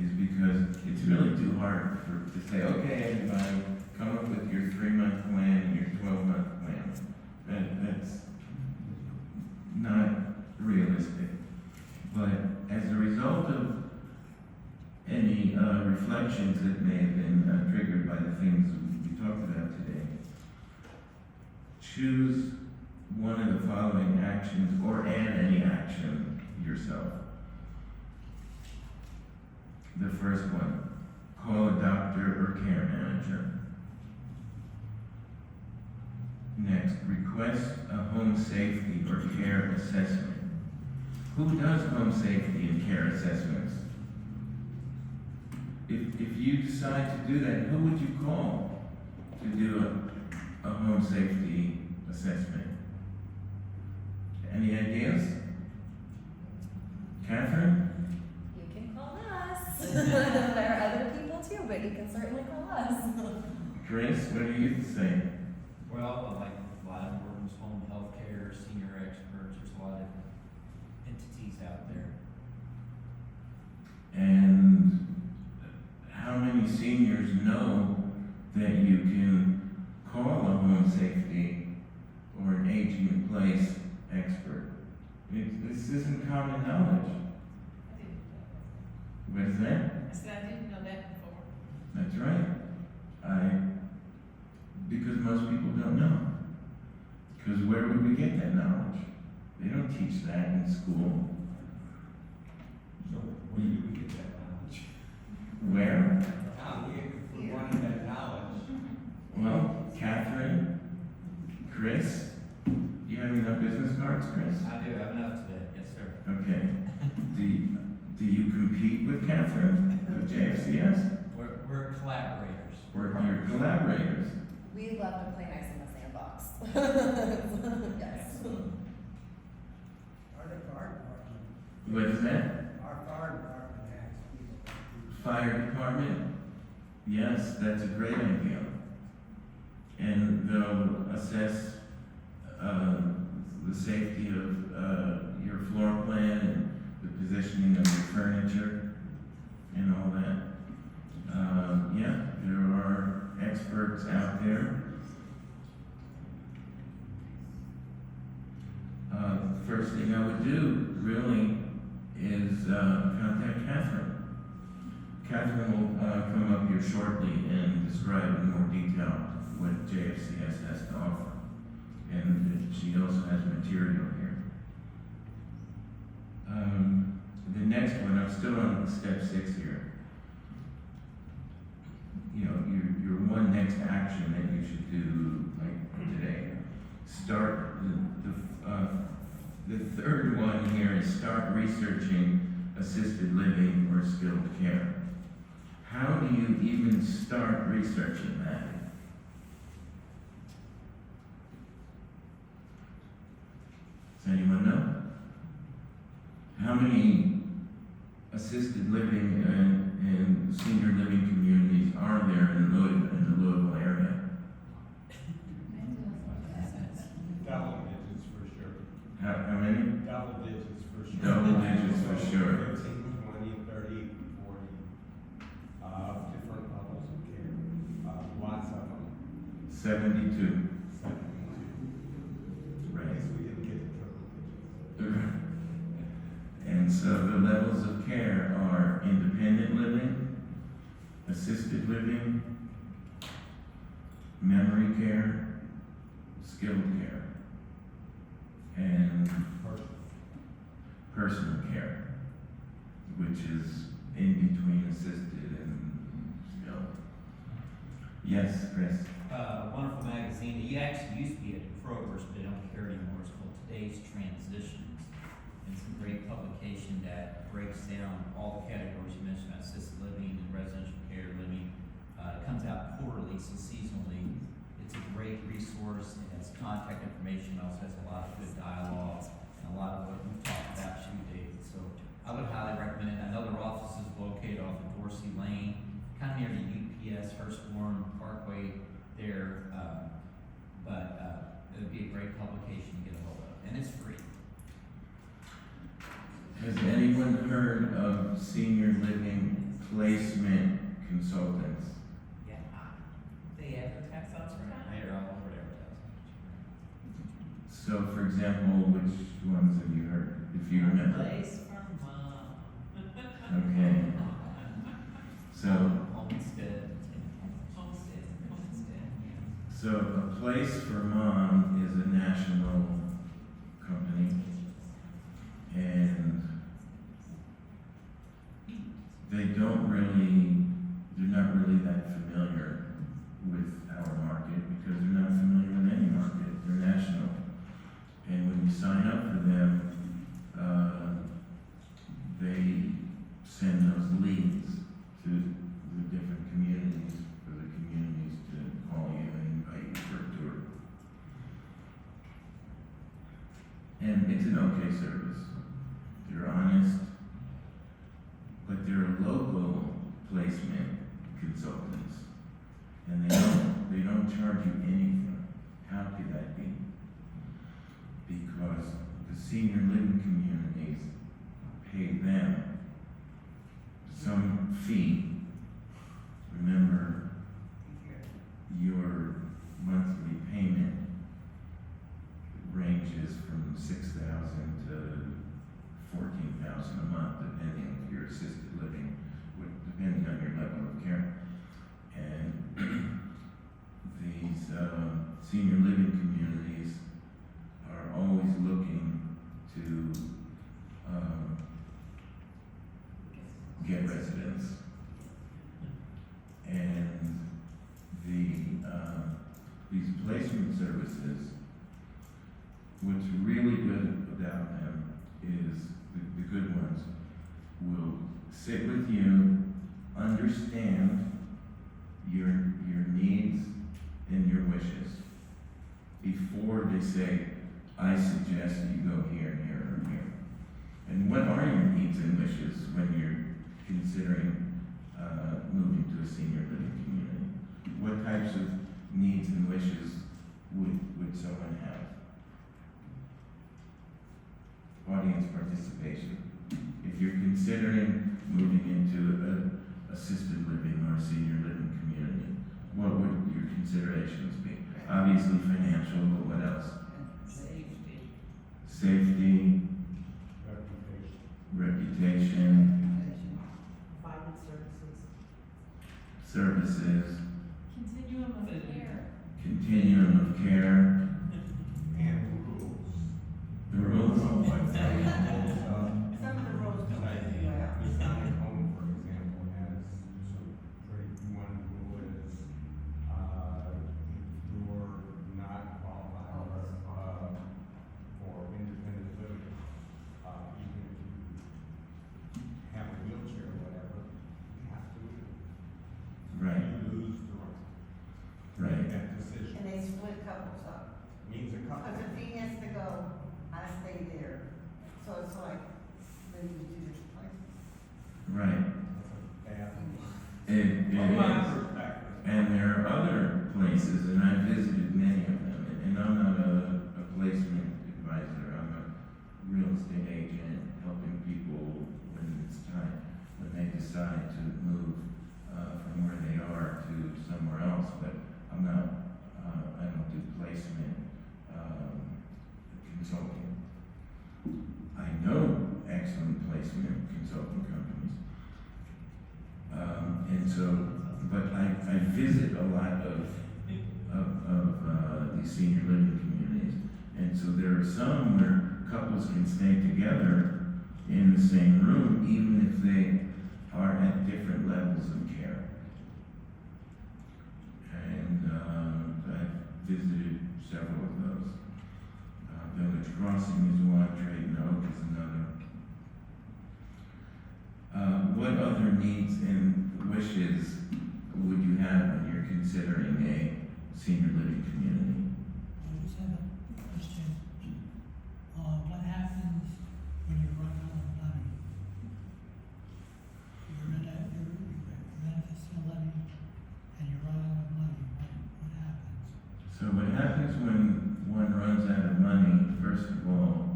is because it's really too hard to say, okay, everybody, come up with your 3-month plan and your 12-month plan. That's not realistic. But as a result of any reflections that may have been triggered by the things we talked about today, choose one of the following actions, or add any action yourself. The first one, call a doctor or care manager. Next, request a home safety or care assessment. Who does home safety and care assessments? If you decide to do that, who would you call to do a home safety assessment? Any ideas? Catherine? You can call us. There are other people too, but you can certainly call us. Chris, what do you say? Well, like landlords, home health care, senior experts, there's a lot of entities out there. And how many seniors know that you can call a home safety or an aging in place expert? This isn't common knowledge. I didn't know that. What is that? I said I didn't know that before. That's right. Because most people don't know. Because where would we get that knowledge? They don't teach that in school. So where do we get that knowledge? Where? We wanted that knowledge. Well, Catherine, Chris, you have enough business cards, Chris? I do have enough today, yes, sir. Okay. Do you compete with Catherine with JFCS? We're collaborators. Or you're collaborators? We love to play nice in the sandbox. Yes. Our fire department, What is that? our fire department has people. Fire department? Yes, that's a great idea. And they'll assess the safety of your floor plan and the positioning of your furniture and all that. Yeah, there are experts out there. First thing I would do really is contact Catherine. Catherine will come up here shortly and describe in more detail what JFCS has to offer. And she also has material here. The next one, I'm still on step 6 here. You know, your one next action that you should do, like today. Start the third one here is start researching assisted living or skilled care. How do you even start researching that? Does anyone know? How many assisted living and senior living communities are there in the Louisville area? Double digits for sure. How many? Double digits for sure. Double digits for sure. 15, 20, 30, 40, different levels of care. Lots of them. 72. 72. Right. At least we didn't get to triple digits. And so the levels of care are independent living, assisted living, memory care, skilled care, and personal care, which is in between assisted and skilled. Yes, Chris? Wonderful magazine. It actually used to be at Kroger's, but they don't carry it anymore. It's called Today's Transitions. And it's a great publication that breaks down all the categories you mentioned about assisted living and residential care living. It comes out quarterly, so seasonally. It's a great resource. It has contact information, also has a lot of good dialogue and a lot of what we've talked about shoot David. So I would highly recommend it. I know their office is located off of Dorsey Lane, kind of near the UPS Hurstbourne Parkway there. But it would be a great publication to get a hold of, and it's free. Has anyone heard of senior living placement consultants? Yeah. They advertise on They are all over advertising. So, for example, which ones have you heard, if you remember? Place for mom. Okay. So, Homestead. Homestead. so A Place for Mom is a national company, and they're not really that familiar with our market because they're not familiar with any market. consultants, and they don't charge you anything. How could that be? Because the senior living communities pay them some fee. Remember, your monthly payment ranges from $6,000 to $14,000 a month, depending if you're assisted living, depending on your level of care. And these senior living communities are always looking to get residents. And these placement services, what's really good about them is the good ones will sit with you, understand your needs and your wishes before they say, I suggest you go here, here, or here. And what are your needs and wishes when you're considering moving to a senior living community? What types of needs and wishes would someone have? Audience participation. If you're considering moving into an assisted living or a senior living community, what would your considerations be? Obviously financial, but what else? Safety. Safety, reputation, Private services. services, Continuum of care. continuum of care, And rules. the rules. Some of the rules, Well, the Sonic Home, for example, has some pretty, one rule is, you're not qualified for independent living. Even if you have a wheelchair or whatever, you have to leave. Right, You lose the right to right. make that decision. And they split couples up, Means a couple. because if he has to go, I stay there, so it's like living in two different places. Right. That's a bad thing. It From my is. perspective. And there are other places, and I've visited many of them, and I'm not a placement advisor, I'm a real estate agent helping people when it's time, when they decide to move from where they are to somewhere else, but I'm not, I don't do placement consulting. I know excellent placement consulting companies. And so, but I visit a lot of these senior living communities. And so there are some where couples can stay together in the same room, even if they are at different levels of care. And I've visited several of those. Village Crossing is one, Drayton Oak is another. What other needs and wishes would you have when you're considering a senior living community? I just have a question. What happens when you run out of money? You're in a facility and you run out of money, what happens? So what happens when one runs out of money, first of all,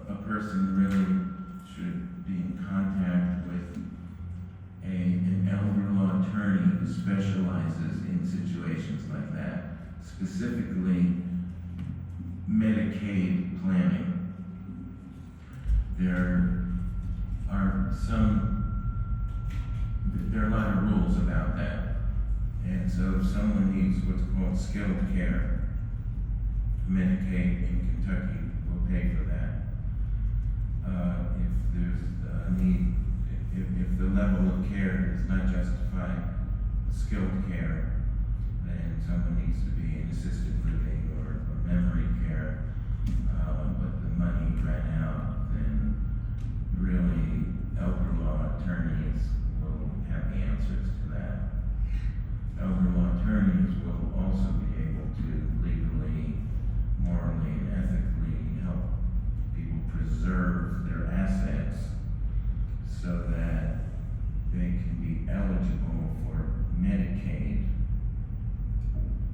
a person really should be in contact with an elder law attorney who specializes in situations like that, specifically Medicaid planning. There are a lot of rules about that. And so if someone needs what's called skilled care, Medicaid in Kentucky will pay for that. If there's a need, if the level of care does not justify skilled care, then someone needs to be in assisted living or memory care, but the money ran out, then really elder law attorneys will have the answers to that. Elder law attorneys will also be able to legally, morally, and ethically help people preserve their assets so that eligible for Medicaid,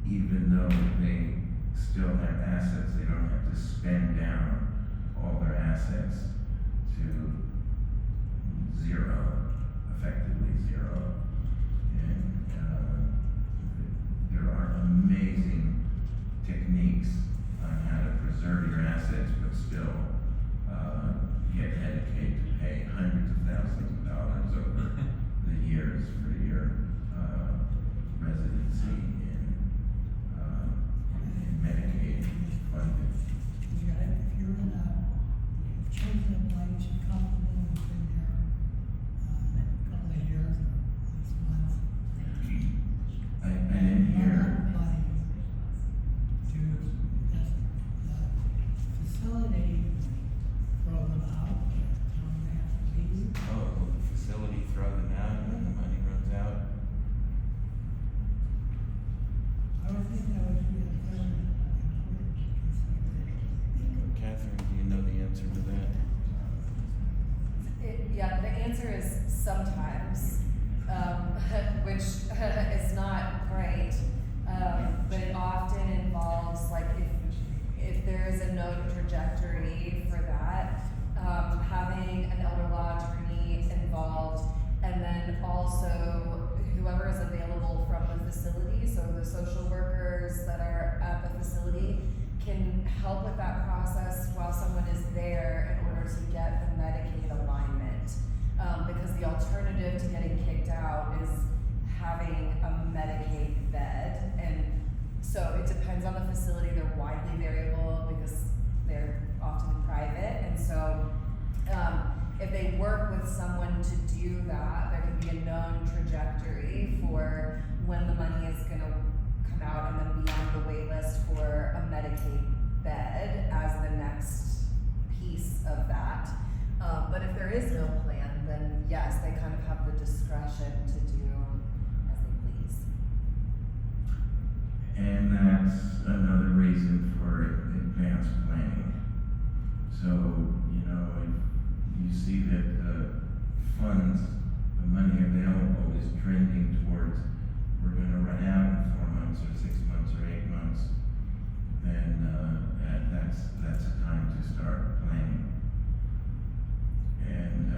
even though they still have assets. They don't have to spend down all their assets to zero, effectively zero. And there are amazing techniques on how to preserve your assets, but still get Medicaid to pay hundreds of thousands of dollars over the years for your residency in Medicaid funding. If you're in a chosen place, you're comfortable, you've been there, a couple of years or 6 months. I didn't hear. Money to just, the facility throw them out, tell them they have to leave. Oh, will the facility throw them out when the money runs out? I would think that would be a very important consideration. Catherine, do you know the answer to that? Yeah, the answer is sometimes, which is not great, but it often involves, like, if there is a known trajectory for that, having an elder law attorney involved, and then also whoever is available from the facility, so the social workers that are at the facility can help with that process while someone is there in order to get the Medicaid alignment. Because the alternative to getting kicked out is having a Medicaid bed. And so it depends on the facility. They're widely variable because they're often private. And so if they work with someone to do that, there can be a known trajectory for when the money is going to come out and then be on the wait list for a Medicaid bed as the next piece of that. But if there is no plan, then yes, they kind of have the discretion to do as they please. And that's another reason for advanced planning. So, you know, if you see that the funds, the money available is trending towards, we're gonna run out in 4 months or 6 months or 8 months, then that's a time to start planning. And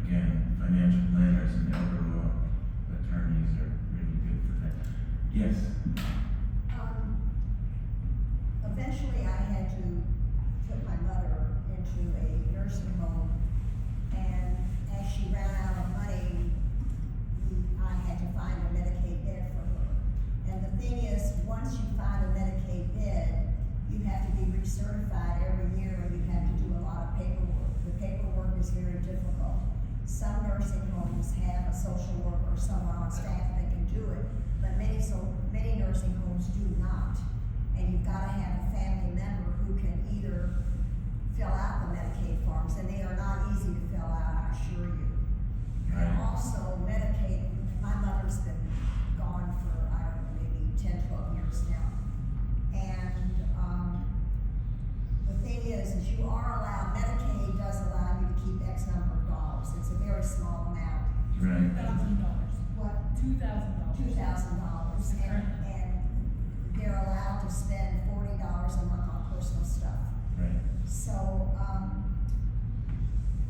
again, financial planners and elder law attorneys are really good for that. Yes. Eventually I had to put my mother into a nursing home, and as she ran out of money, I had to find a Medicaid bed for her. And the thing is, once you find a Medicaid bed, you have to be recertified every year, and you have to do a lot of paperwork. The paperwork is very difficult. Some nursing homes have a social worker or someone on staff that can do it, but many nursing homes do not. And you've gotta have a family member who can either fill out the Medicaid forms, and they are not easy to fill out, I assure you. And also Medicaid, my mother's been gone for, I don't know, maybe 10, 12 years now. And, the thing is you are allowed, Medicaid does allow you to keep X number of dollars. It's a very small amount. Right. $2,000. What? $2,000. $2,000, and they're allowed to spend $40 a month on personal stuff. Right. So,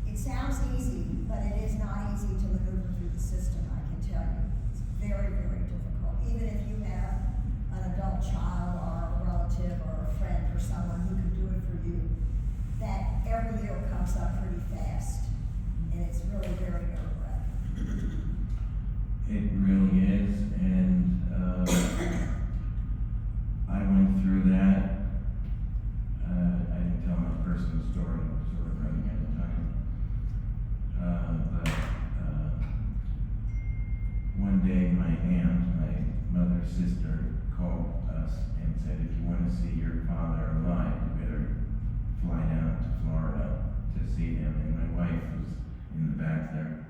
it sounds easy, but it is not easy to maneuver through the system, I can tell you. It's very, very difficult. Even if you have an adult child or a relative or a friend or someone who can do it for you, that every year comes up pretty fast, and it's really very nerve-wracking. It really is, and I went through that. I didn't tell my personal story, I was sort of running out of time. But one day my aunt, my mother's sister, called us and said, if you want to see your father alive, you better fly down to Florida to see him. And my wife was in the back there.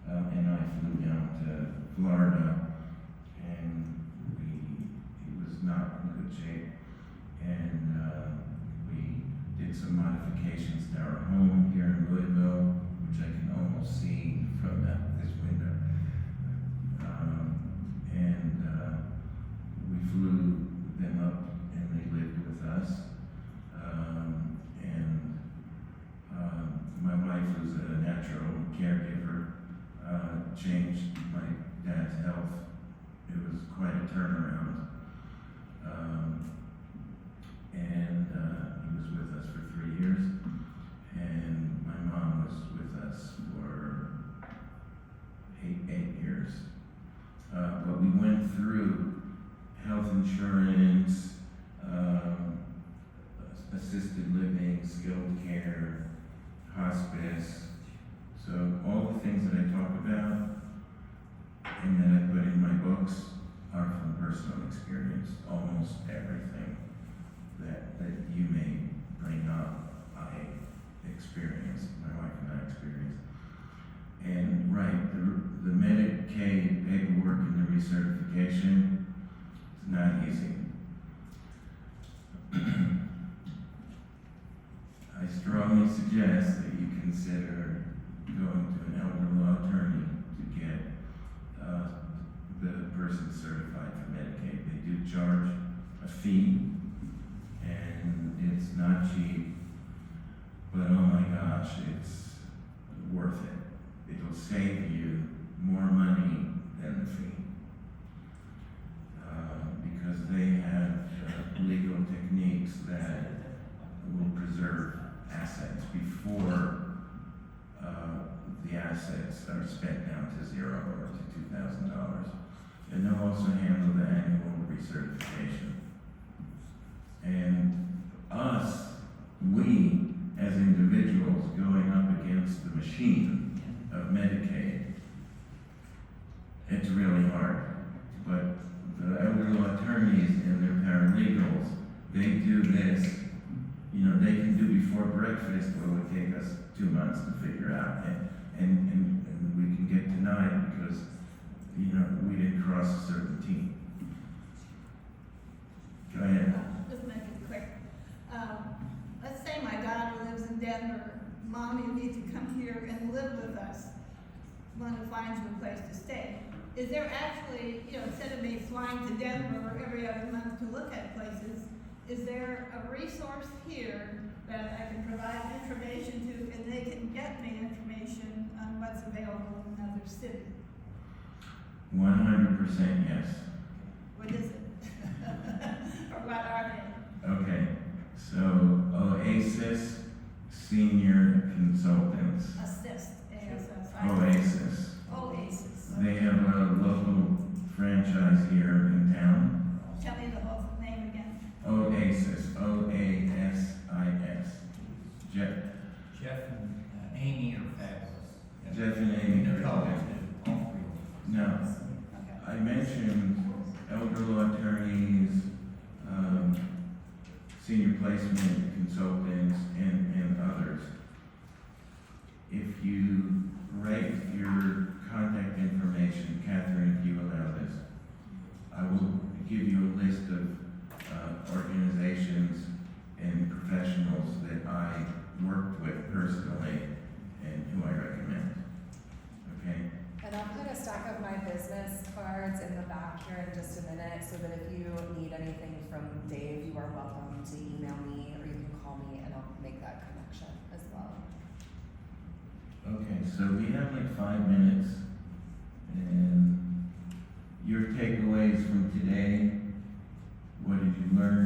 And I flew down to Florida, and he was not in good shape. And we did some modifications to our home here in Louisville, which I can almost see from this window. changed my dad's health. It was quite a turnaround. And he was with us for 3 years, and my mom was with us for eight years. But we went through health insurance, assisted living, skilled care, hospice. So all the things that I talk about and that I put in my books are from personal experience. Almost everything that you may bring up, I experienced, my wife and I experienced. And right, the Medicaid paperwork and the recertification is not easy. I strongly suggest that you consider going to an elder law attorney to get the person certified for Medicaid. They do charge a fee, and it's not cheap, but oh my gosh, it's worth it. It'll save you more money than the fee, because they have legal techniques that will preserve assets before the assets are spent down to $0 or to $2,000. And they'll also handle the annual recertification. And us, we as individuals going up against the machine of Medicaid, it's really hard. But the elder law attorneys and their paralegals, they do this. You know, they can do before breakfast what would take us 2 months to figure out, and we can get denied because, you know, we didn't cross a certain team. Go ahead. Just make it quick. Let's say my daughter lives in Denver. Mom, you need to come here and live with us. Want to find you a place to stay. Is there actually, you know, instead of me flying to Denver every other month to look at places, is there a resource here that I can provide information to, and they can get me information on what's available in another city? 100% yes. What is it? Or what are they? Okay, so Oasis Senior Consultants. Assist, ASS. Oasis. Oasis. They have a local franchise here in town. Tell me the whole name again. Oasis. Oasis. Jeff and Amy are fabulous. Jeff and Amy They're are college, fabulous. all three of them. Now, Okay. I mentioned elder law attorneys, senior placement consultants, and others. If you write your contact information, Catherine, if you allow this, I will give you a list of organizations and professionals that I worked with personally and who I recommend. Okay? And I'll put a stack of my business cards in the back here in just a minute, so that if you need anything from Dave, you are welcome to email me, or you can call me and I'll make that connection as well. Okay, so we have like 5 minutes, and your takeaways from today. What did you learn?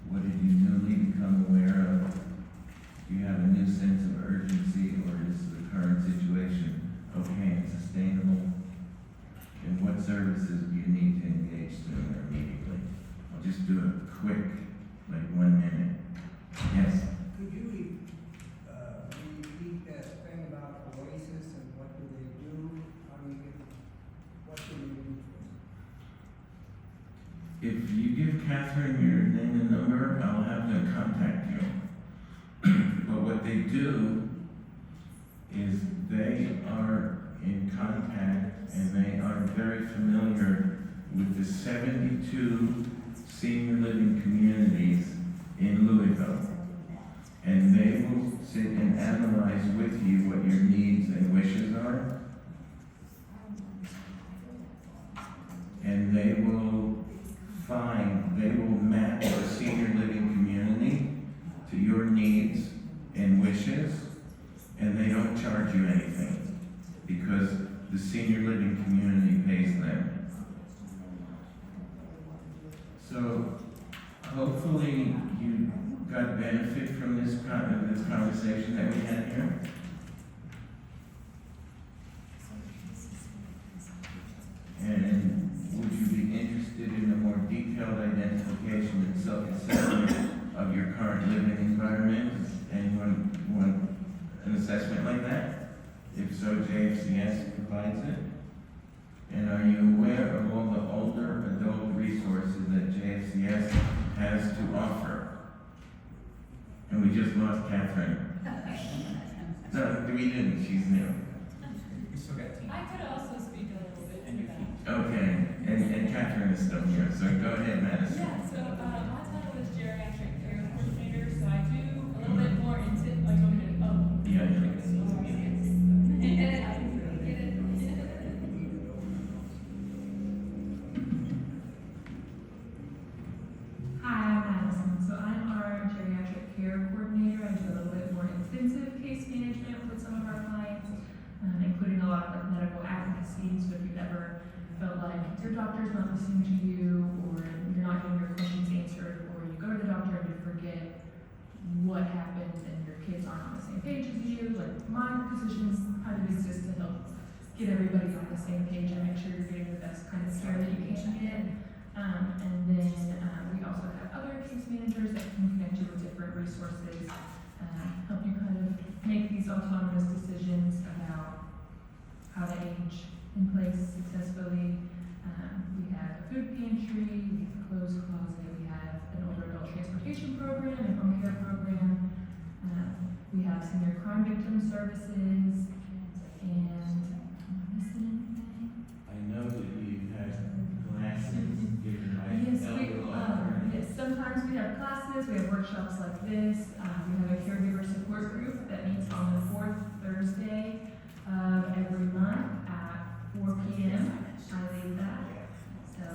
What did you newly become aware of? Do you have a new sense of urgency, or is the current situation okay and sustainable? And what services do you need to engage sooner immediately? I'll just do it quick, like 1 minute. Yes? Could you repeat that thing about Oasis and what do they do? I mean, what do you do? If you give Catherine your name and number, I'll have them contact you. But what they do is they are in contact and they are very familiar with the 72 senior living communities in Louisville. And they will sit and analyze with you what your needs and wishes are. And they will map the senior living community to your needs and wishes, and they don't charge you anything. because the senior living community pays them. So hopefully you got benefit from this conversation that we had here. And would you be interested in a more detailed identification and self-assessment of your current living environment? Anyone want an assessment like that? If so, JFCS provides it. And are you aware of all the older adult resources that JFCS has to offer? And we just lost Catherine. No, we didn't, she's new. We still got team. I could also speak a little bit And to your that. Okay, and Catherine is still here, so go ahead, Madison. Yeah, so, my title is geriatric care coordinator, so I do a little bit more into, like, Yeah, yeah. Hi, I'm Madison. So I'm our geriatric care coordinator. I do a little bit more intensive case management with some of our clients, including a lot of like medical advocacy. So if you've ever felt like your doctor's not listening to you, or you're not getting your questions answered, or you go to the doctor and you forget what happened and your kids aren't on the same page as you, like my positions kind of exist to help get everybody on the same page and make sure you're getting the best kind of care that you can get. And then we also have other case managers that can connect you with different resources, help you kind of make these autonomous decisions about how to age in place successfully. We have a food pantry, we have a clothes closet, we have an older adult transportation program, and home care program. We have senior crime victim services, and am I missing anything? I know that you had classes given by Yes, elder yes, sometimes we have classes, we have workshops like this, we have a caregiver support group that meets on the fourth Thursday of every month at 4 p.m. I lead that. So,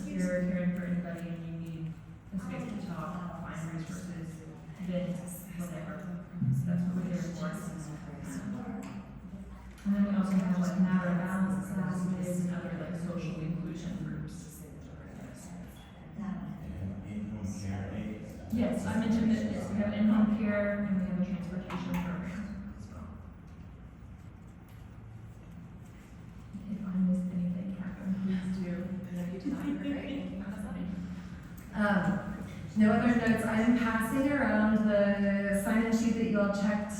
if you're caring for anybody and you need a space to talk, find resources, vent, whatever, that's what we're here for. And then we also have like matter of balance classes and other like social inclusion groups. and in-home care aides. Yes, I mentioned that, yes, we have in-home care and we have a transportation program as well. If I missed anything, Catherine, please do. No other notes. I am passing around the sign-in sheet that you all checked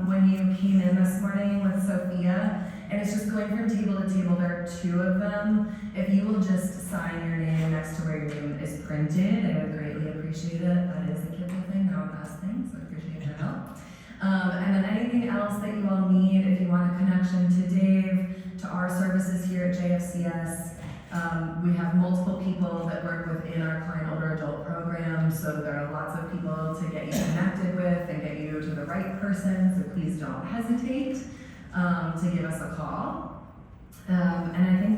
when you came in this morning with Sophia, and it's just going from table to table. There are 2 of them. If you will just sign your name next to where your name is printed, I would greatly appreciate it. That is a kid's thing, not us thing, so I appreciate your help. And then anything else that you all need, if you want a connection to Dave, to our services here at JFCS. We have multiple people that work within our client older adult program, so there are lots of people to get you connected with and get you to the right person, so please don't hesitate to give us a call. And I think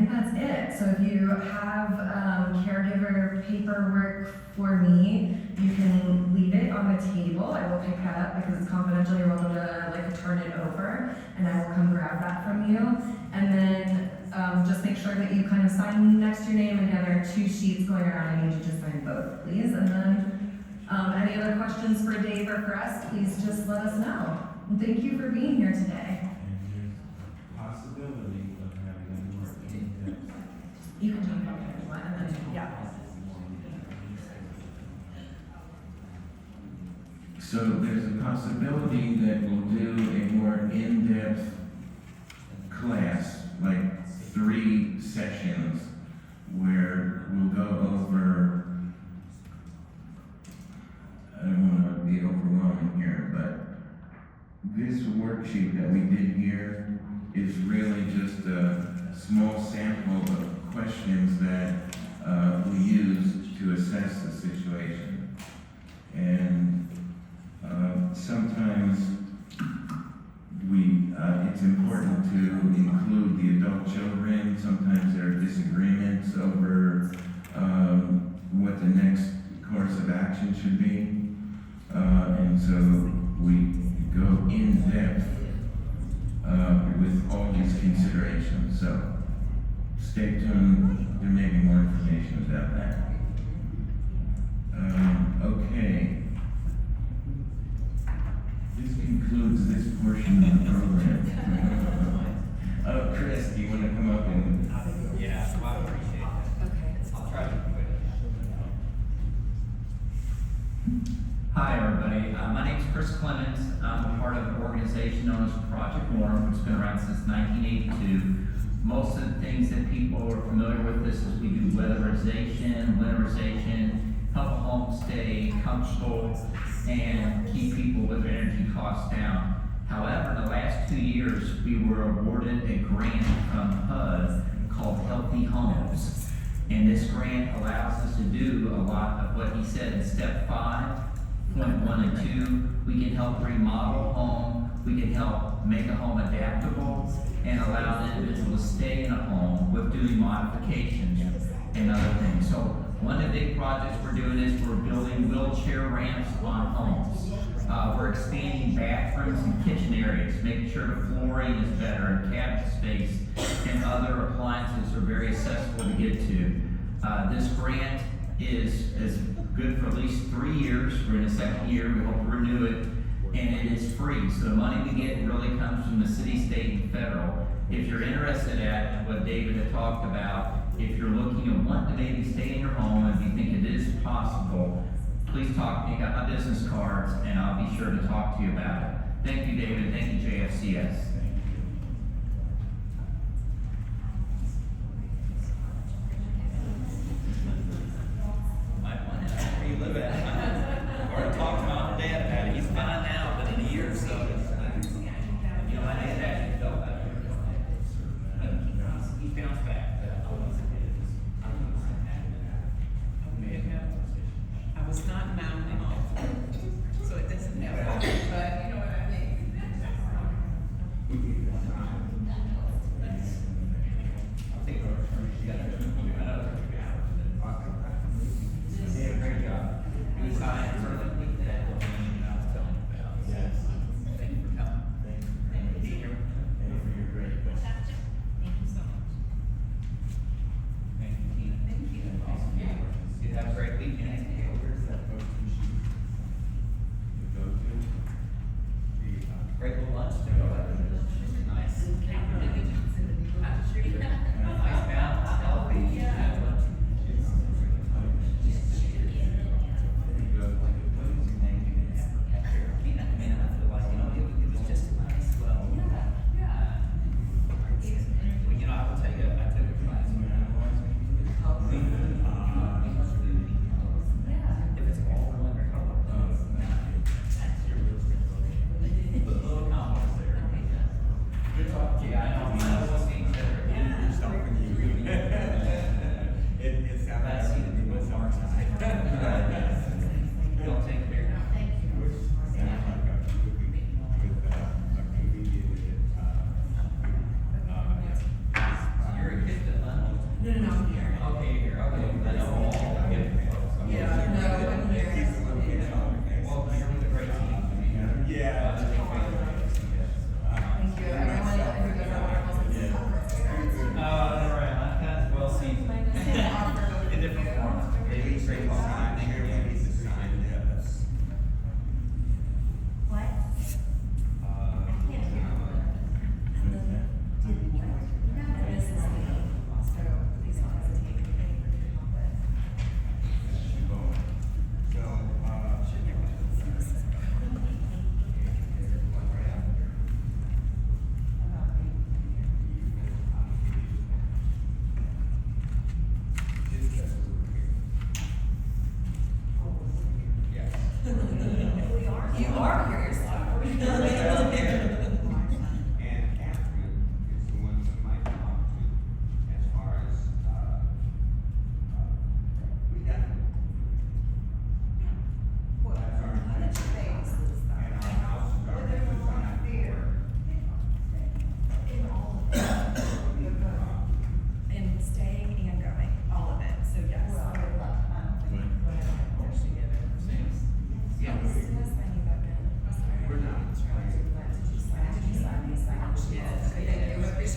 that's it. So if you have caregiver paperwork for me, you can leave it on the table. I will pick up because it's confidential. You're welcome to like turn it over, and I will come grab that from you. And then just make sure that you kind of sign next to your name. Again, there are 2 sheets going around. I need you to sign both, please. And then any other questions for Dave or for us, please just let us know. And thank you for being here today. And there's a possibility of having a more in-depth. You can jump up if you want, and then, yeah. So there's a possibility that we'll do a more in-depth class, like 3 sessions, where we'll go over, I don't want to be overwhelming here, but this worksheet that we did here is really just a small sample of questions that we use to assess the situation. And sometimes it's important to include the adult children. Sometimes there are disagreements over what the next course of action should be. And so we go in depth with all these considerations. So stay tuned. There may be more information about that. Okay. This concludes this portion of the program. Chris, do you want to come up and? Yeah, I appreciate that. Okay. I'll try to be quick. Hi, everybody. My name's Chris Clements. I'm a part of an organization known as Project Warm, which has been around since 1982. Most of the things that people are familiar with this is we do weatherization, winterization, help a home stay comfortable, and keep people with their energy costs down. However, in the last 2 years, we were awarded a grant from HUD called Healthy Homes. And this grant allows us to do a lot of what he said in step 5.1 and 2. We can help remodel a home, we can help make a home adaptable, and allow the individual to stay in a home with doing modifications and other things. So one of the big projects we're doing is we're building wheelchair ramps on homes. We're expanding bathrooms and kitchen areas, making sure the flooring is better and cabinet space and other appliances are very accessible to get to. This grant is good for at least 3 years. We're in the second year. We hope to renew it, and it is free. So the money we get really comes from the city, state, and federal. If you're interested in what David had talked about, if you're looking and want to maybe stay in your home and you think it is possible, please talk to me. I got my business cards, and I'll be sure to talk to you about it. Thank you, David. Thank you, JFCS. Might want to know where you live at. Already talked to Mom and Dad about it. He's fine now, but in a year or so, you know, my dad actually felt that. He bounced back. I was not mounting off, so it doesn't help, but you know what I mean.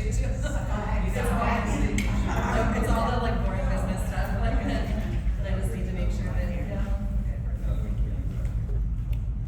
to too.